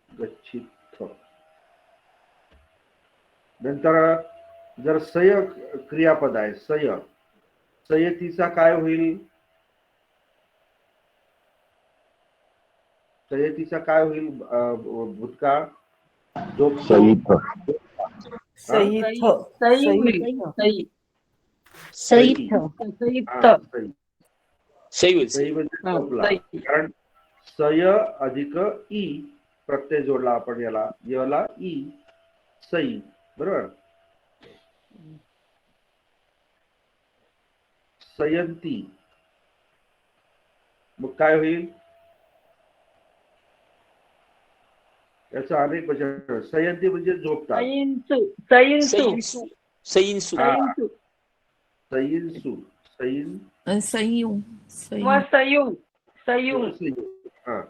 गच्छित नंतर जर सय क्रियापद आहे सयतीचा काय होईल सयतीचा काय होईल भूतकाळ सईत सहित सईत सही होईल सई म्हणजे झोपला कारण सय अधिक ई प्रत्यय जोडला आपण याला ई सई बरोबर सयंती मग काय होईल याचा अनेक वचन सयंती म्हणजे झोपतात सईन्सु सईन्सु हा. सईन्सु सईन संयू हा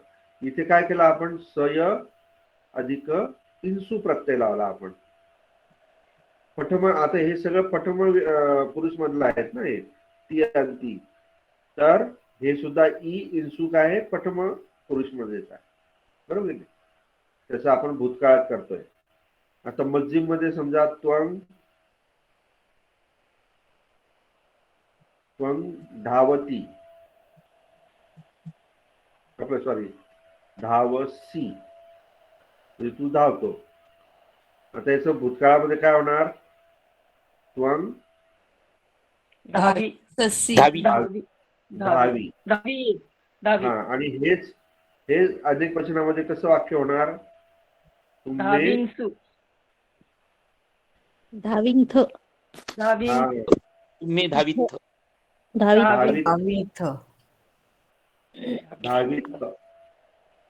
इथे काय केलं आपण सय अधिक इंसू प्रत्यय लावला आपण पठम आता हे सगळं पठम पुरुष मधलं आहेत ना हे ती आणि ती तर हे सुद्धा ई इंसू काय आहे पठम पुरुष मध्येच आहे बरोबर आहे त्याचं आपण भूतकाळात करतोय आता मस्जिद मध्ये समजा त्वंग धावती आपलं सॉरी धावसी म्हणजे तू धावतो आता याचं भूतकाळामध्ये काय होणार त्वंग धावी ससी दहावी धावी हा आणि हे अनेक वचनामध्ये कसं वाक्य होणार तुम्ही धाविंथ तुम्ही धावित धावित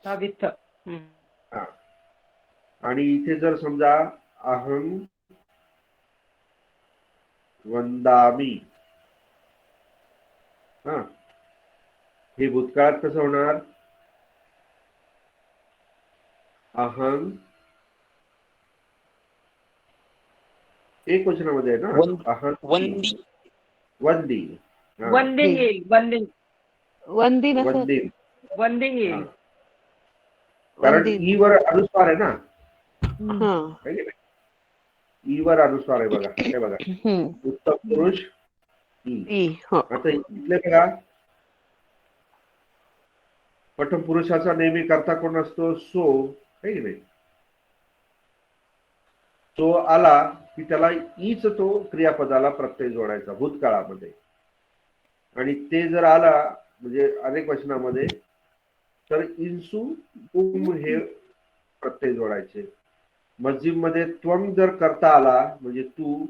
धावीत हा आणि इथे जर समजा अहं वंदामी हा हे भूतकाळात कसं होणार अहं एक वचनामध्ये आहे ना अहं वंदी वंदी हा. वंदी हा. कारण ई वर अनुस्वार आहे ना है की नाही? ई वर अनुस्वार आहे बघा हे बघा उत्तम पुरुष ई आता इथले बघा पठम पुरुषाचा नेहमी करता कोण असतो सो है की नाही सो आला की त्याला ईच तो क्रियापदाला प्रत्यय जोडायचा भूतकाळामध्ये आणि ते जर आला म्हणजे अनेक वचनामध्ये तर इंसू उम हे प्रत्यय जोडायचे मस्जिद मध्ये त्वंग जर करता आला म्हणजे तू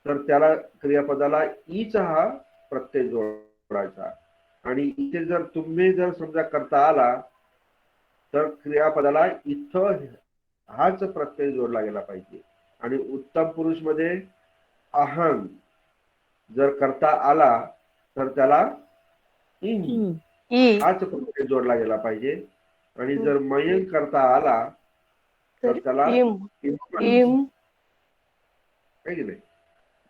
तर त्याला क्रियापदाला ईच हा प्रत्यय जोडायचा आणि इथे जर तुम्ही जर समजा करता आला तर क्रियापदाला इथं हाच प्रत्यय जोडला गेला पाहिजे आणि उत्तम पुरुष मध्ये अहं जर करता आला तर त्याला इन हाच प्रत्यय जोडला गेला पाहिजे आणि जर मयंक करता आला तर त्याला काही नाही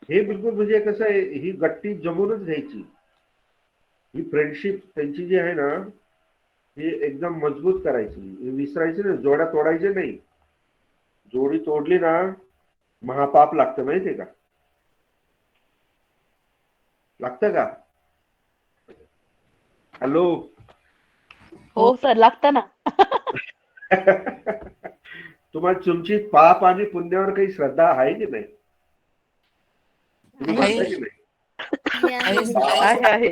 हे बिलकुल म्हणजे कसं आहे ही गट्टी जमूनच घ्यायची ही फ्रेंडशिप त्यांची जी आहे ना ही एकदम मजबूत करायची विसरायची नाही जोड्या तोडायचे नाही जोडी तोडली ना महापाप लागतं माहितीये का लागतं का हॅलो हो सर लागतं ना तुम्हाला तुमची पाप आणि पुण्यावर काही श्रद्धा आहे की नाही तुम्ही म्हणता की नाही आहे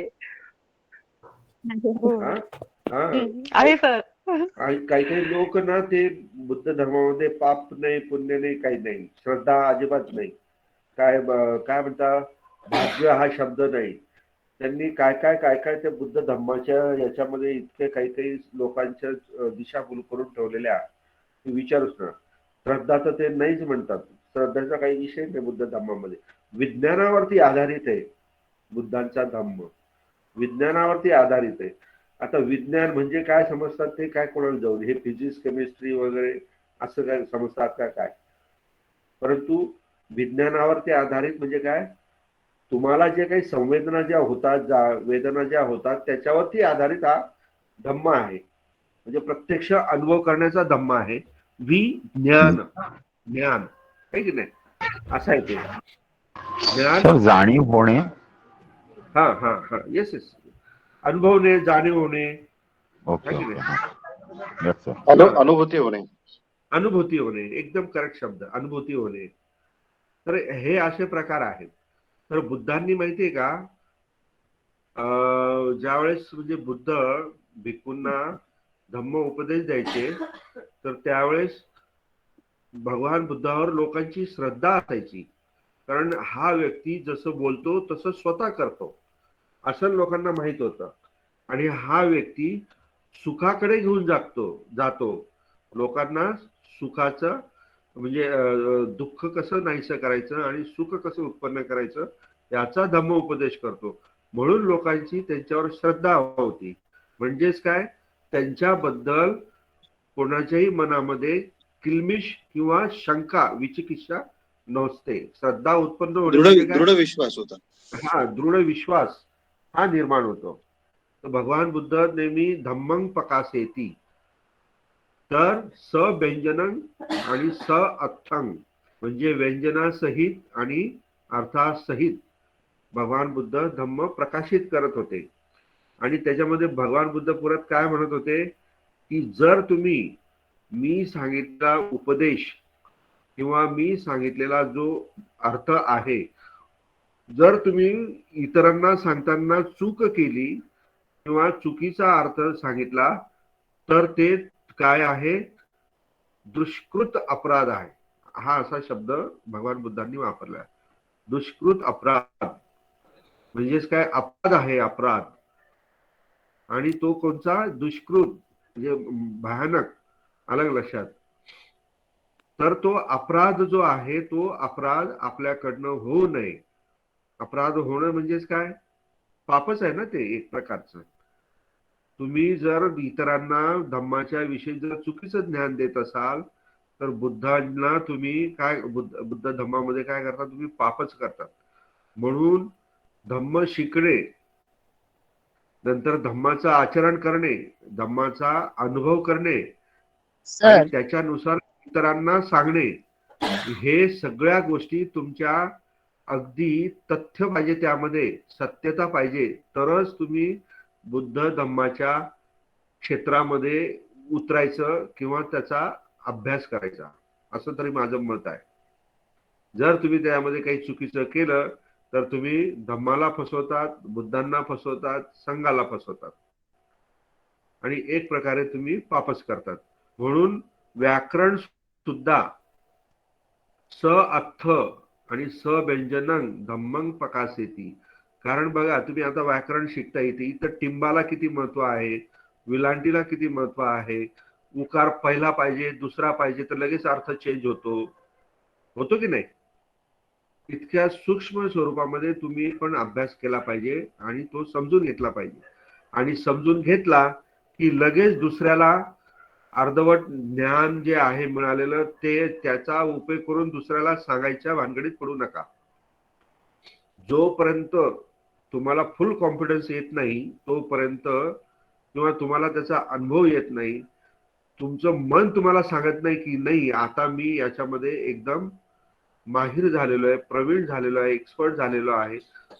हा? हा. आहे सर आणि काही काही लोक ना ते बुद्ध धर्मामध्ये पाप नाही पुण्य नाही काही नाही श्रद्धा अजिबात नाही काय म्हणता भाग्य हा शब्द नाही त्यांनी काय काय त्या बुद्ध धम्माच्या याच्यामध्ये इतके काही लोकांच्या दिशाभूल करून ठेवलेल्या की विचारूच ना. श्रद्धा तर ते नाहीच म्हणतात, श्रद्धेचा काही विषय नाही बुद्ध धम्मामध्ये. विज्ञानावरती आधारित आहे बुद्धांचा धम्म, विज्ञानावरती आधारित आहे. आता विज्ञान म्हणजे काय समजतात ते काय कोणाला जाऊन, हे फिजिक्स केमिस्ट्री वगैरे असं काय समजतात का काय? परंतु विज्ञानावरती आधारित म्हणजे काय, तुम्हाला जे काही संवेदना ज्या होतात, वेदना ज्या होतात त्याच्यावरती आधारित हा धम्म आहे. म्हणजे प्रत्यक्ष अनुभव करण्याचा धम्म आहे. विज्ञान, ज्ञान आहे की नाही, असं आहे ते ज्ञान. जाणीव होणे. हा हा हा, येस येस, अनुभवणे, जाणीव होणे. ओके. अनुभूती होणे. अनुभूती होणे, एकदम करेक्ट शब्द, अनुभूती होणे. तर हे असे प्रकार आहेत. तर बुद्धांनी माहितीये का, ज्यावेळेस म्हणजे बुद्ध भिक्खूंना धम्म उपदेश द्यायचे तर त्यावेळेस भगवान बुद्धावर लोकांची श्रद्धा असायची. कारण हा व्यक्ती जसं बोलतो तसं स्वतः करतो असं लोकांना माहित होतं. आणि हा व्यक्ती सुखाकडे घेऊन जातो लोकांना. सुखाचं म्हणजे दुःख कसं नाहीसं करायचं आणि सुख कसं उत्पन्न करायचं याचा धम्म उपदेश करतो. म्हणून लोकांची त्यांच्यावर श्रद्धा होती. म्हणजेच काय, त्यांच्याबद्दल कोणाच्याही मनामध्ये किलमिश किंवा शंका, विचिकित्सा नसते. श्रद्धा उत्पन्न होणे, दृढ विश्वास होता. हा, दृढ विश्वास हा निर्माण होतो. तर भगवान बुद्ध नेहमी धम्मं पकासेती, तर स व्यंजनं आणि स अर्थं म्हणजे व्यंजनासहित आणि अर्थासहित भगवान बुद्ध धम्म प्रकाशित करत होते. आणि त्याच्यामध्ये भगवान बुद्ध परत काय म्हणत होते की जर तुम्ही मी सांगितलेला उपदेश किंवा मी सांगितलेला जो अर्थ आहे, जर तुम्ही इतरांना सांगताना चूक केली किंवा चुकीचा अर्थ सांगितला तर ते काय आहे, दुष्कृत अपराध आहे. हा असा शब्द भगवान बुद्धांनी वापरला. दुष्कृत अपराध म्हणजेच काय, अपराध आहे, अपराध. आणि तो कोणता, दुष्कृत म्हणजे भयानक. अलग लक्षात. तर तो अपराध जो आहे तो अपराध आपल्याकडनं होऊ नये. अपराध होणं म्हणजेच काय, पापच आहे ना ते एक प्रकारचं. तुम्ही जर इतरांना धम्माच्या विषयी जर चुकीचं ज्ञान देत असाल तर बुद्धांना तुम्ही काय, बुद्ध धम्मामध्ये काय करता, तुम्ही पापच करतात. म्हणून धम्म शिकणे, नंतर धम्माचं आचरण करणे, धम्माचा अनुभव करणे आणि त्याच्यानुसार इतरांना सांगणे, हे सगळ्या गोष्टी तुमच्या अगदी तथ्य पाहिजे, त्यामध्ये सत्यता पाहिजे, तरच तुम्ही बुद्ध धम्माच्या क्षेत्रामध्ये उतरायचं किंवा त्याचा अभ्यास करायचा, असं तरी माझं मत आहे. जर तुम्ही त्यामध्ये काही चुकीचं केलं तर तुम्ही धम्माला फसवतात, बुद्धांना फसवतात, संघाला फसवतात आणि एक प्रकारे तुम्ही पापच करतात. म्हणून व्याकरण सुद्धा स अर्थ आणि स व्यंजनं धम्मं पकासेती. कारण बघा, तुम्ही आता व्याकरण शिकता येते, इथं टिंबाला किती महत्व आहे, विलांटीला किती महत्व आहे. उकार पहिला पाहिजे, दुसरा पाहिजे तर लगेच अर्थ चेंज होतो की नाही. इतक्या सूक्ष्म स्वरूपामध्ये तुम्ही पण अभ्यास केला पाहिजे आणि तो समजून घेतला पाहिजे. आणि समजून घेतला की लगेच दुसऱ्याला अर्धवट ज्ञान जे आहे मिळालेलं ते त्याचा उपयोग करून दुसऱ्याला सांगायच्या भानगडीत पडू नका. जोपर्यंत तुम्हाला फुल कॉन्फिडन्स येत नाही तोपर्यंत, किंवा तुम्हाला त्याचा अनुभव येत नाही, तुमचं मन तुम्हाला सांगत नाही की नाही आता मी याच्यामध्ये एकदम माहिर झालेलो आहे, प्रवीण झालेलो आहे, एक्सपर्ट झालेलो आहे,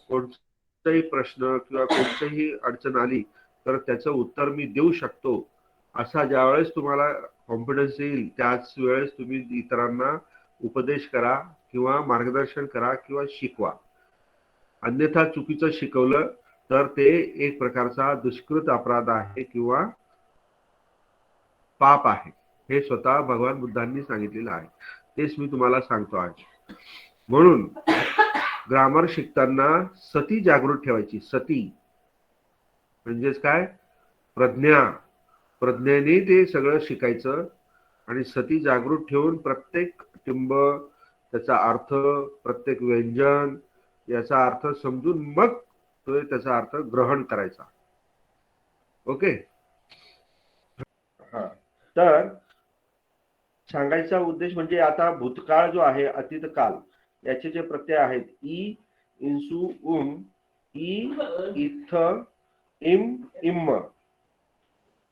कोणताही प्रश्न किंवा कोणतीही अडचण आली तर त्याचं उत्तर मी देऊ शकतो, असा ज्यावेळेस तुम्हाला कॉन्फिडन्स येईल त्याच वेळेस तुम्ही इतरांना उपदेश करा किंवा मार्गदर्शन करा किंवा शिकवा. अन्यथा चुकीचं शिकवलं तर ते एक प्रकारचा दुष्कृत अपराध आहे किंवा पाप आहे. हे स्वतः भगवान बुद्धांनी सांगितलेलं आहे, तेच मी तुम्हाला सांगतो आहे. म्हणून ग्रामर शिकताना सती जागृत ठेवायची. सती म्हणजेच काय? प्रज्ञा. प्रज्ञेने ते सगळं शिकायचं आणि सती जागृत ठेवून प्रत्येक टिंब, त्याचा अर्थ, प्रत्येक व्यंजन याचा अर्थ समजून मग तो त्याचा अर्थ ग्रहण करायचा. ओके. हा, तर सांगायचा उद्देश म्हणजे आता भूतकाळ जो आहे, अतीत काल, याचे जे प्रत्यय आहेत ई, इंसू, ई, इथ, इम, इम्म.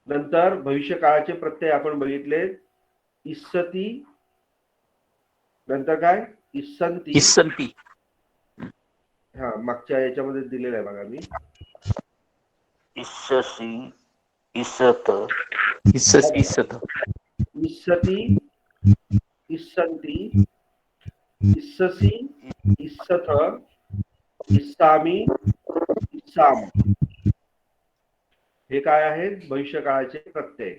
नंतर भविष्यकाळाचे प्रत्यय आपण बघितले, इस्सती, नंतर काय? इस्संती. इसंती. हा, मागच्या याच्यामध्ये दिलेलं आहे बघा मी. इससी, इसत, इसस, इसत, इस्सती, इस्संती, इस्ससी, इस्सथ, इस्सामी, इस्साम. हे काय आहेत? भविष्य काळाचे प्रत्यय.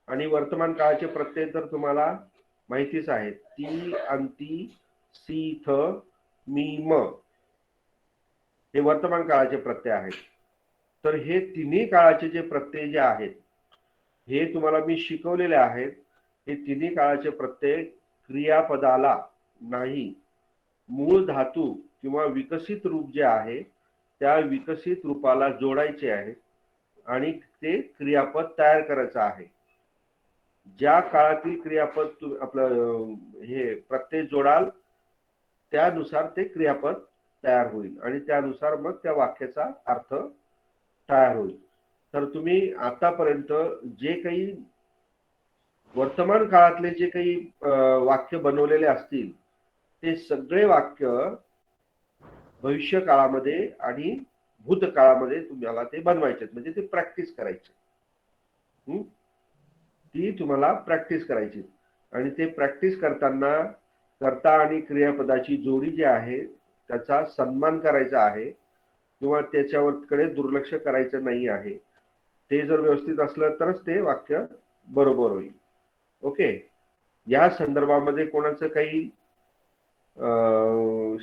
आणि वर्तमान काळाचे प्रत्यय तर तुम्हाला माहितीच आहेत. ती, अंती, सी, थ, मी, म. हे वर्तमान काळाचे प्रत्यय आहेत. तर हे तिन्ही काळाचे जे प्रत्यय जे आहेत, हे तुम्हाला मी शिकवलेले आहेत. हे तिन्ही काळाचे प्रत्यय क्रियापदाला नाही, मूळ धातू किंवा विकसित रूप जे आहे त्या विकसित रूपाला जोडायचे आहे आणि ते क्रियापद तयार करायचं आहे. ज्या काळातील क्रियापद आपलं हे प्रत्यय जोडाल त्यानुसार ते क्रियापद तयार होईल आणि त्यानुसार मग त्या वाक्याचा अर्थ तयार होईल. तर तुम्ही आतापर्यंत जे काही वर्तमान काळातले जे काही वाक्य बनवलेले असतील ते सगळे वाक्य भविष्य काळामध्ये आणि भूतकाळामध्ये तुम्हाला ते बनवायचे, म्हणजे ते प्रॅक्टिस करायचे. ती तुम्हाला प्रॅक्टिस करायची आणि ते प्रॅक्टिस करताना कर्ता आणि क्रियापदाची जोडी जी आहे त्याचा सन्मान करायचा आहे किंवा त्याच्याकडे दुर्लक्ष करायचं नाही आहे. ते जर व्यवस्थित असलं तरच ते वाक्य बरोबर होईल. ओके. या संदर्भामध्ये कोणाचं काही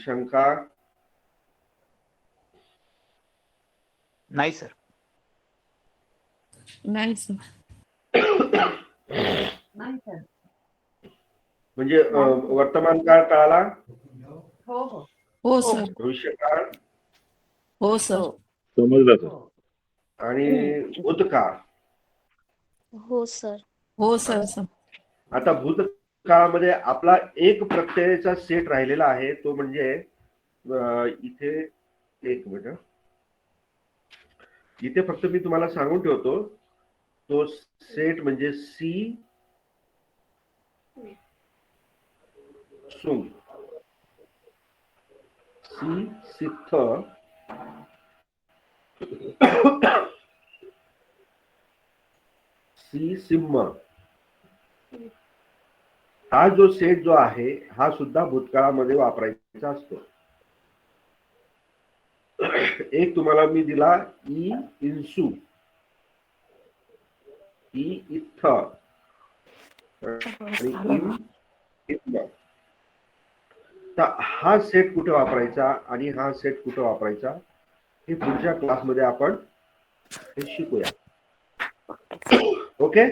शंका? नाही सर. नाही सर. नाही सर. म्हणजे वर्तमान काळ कळाला? हो हो हो सर. भविष्य काळ? हो सर. समजलं सर. आणि भूतकाळ? हो सर. हो सर. आता भूतकाळामध्ये आपला एक प्रत्ययाचा सेट राहिलेला आहे, तो म्हणजे इथे एक मिनिट, इथे फक्त मी तुम्हाला सांगून ठेवतो. तो सेट म्हणजे सी, सुंग, सी, सिद्ध, सी, सिंह. हा जो सेट जो आहे हा सुद्धा भूतकाळामध्ये वापरायचा असतो. एक तुम्हाला मी दिला ई, इंसू, ई, इथ आणि इम, इम्म. तर हा सेट कुठे वापरायचा आणि हा सेट कुठे वापरायचा हे पुढच्या क्लासमध्ये आपण हे शिकूया. ओके.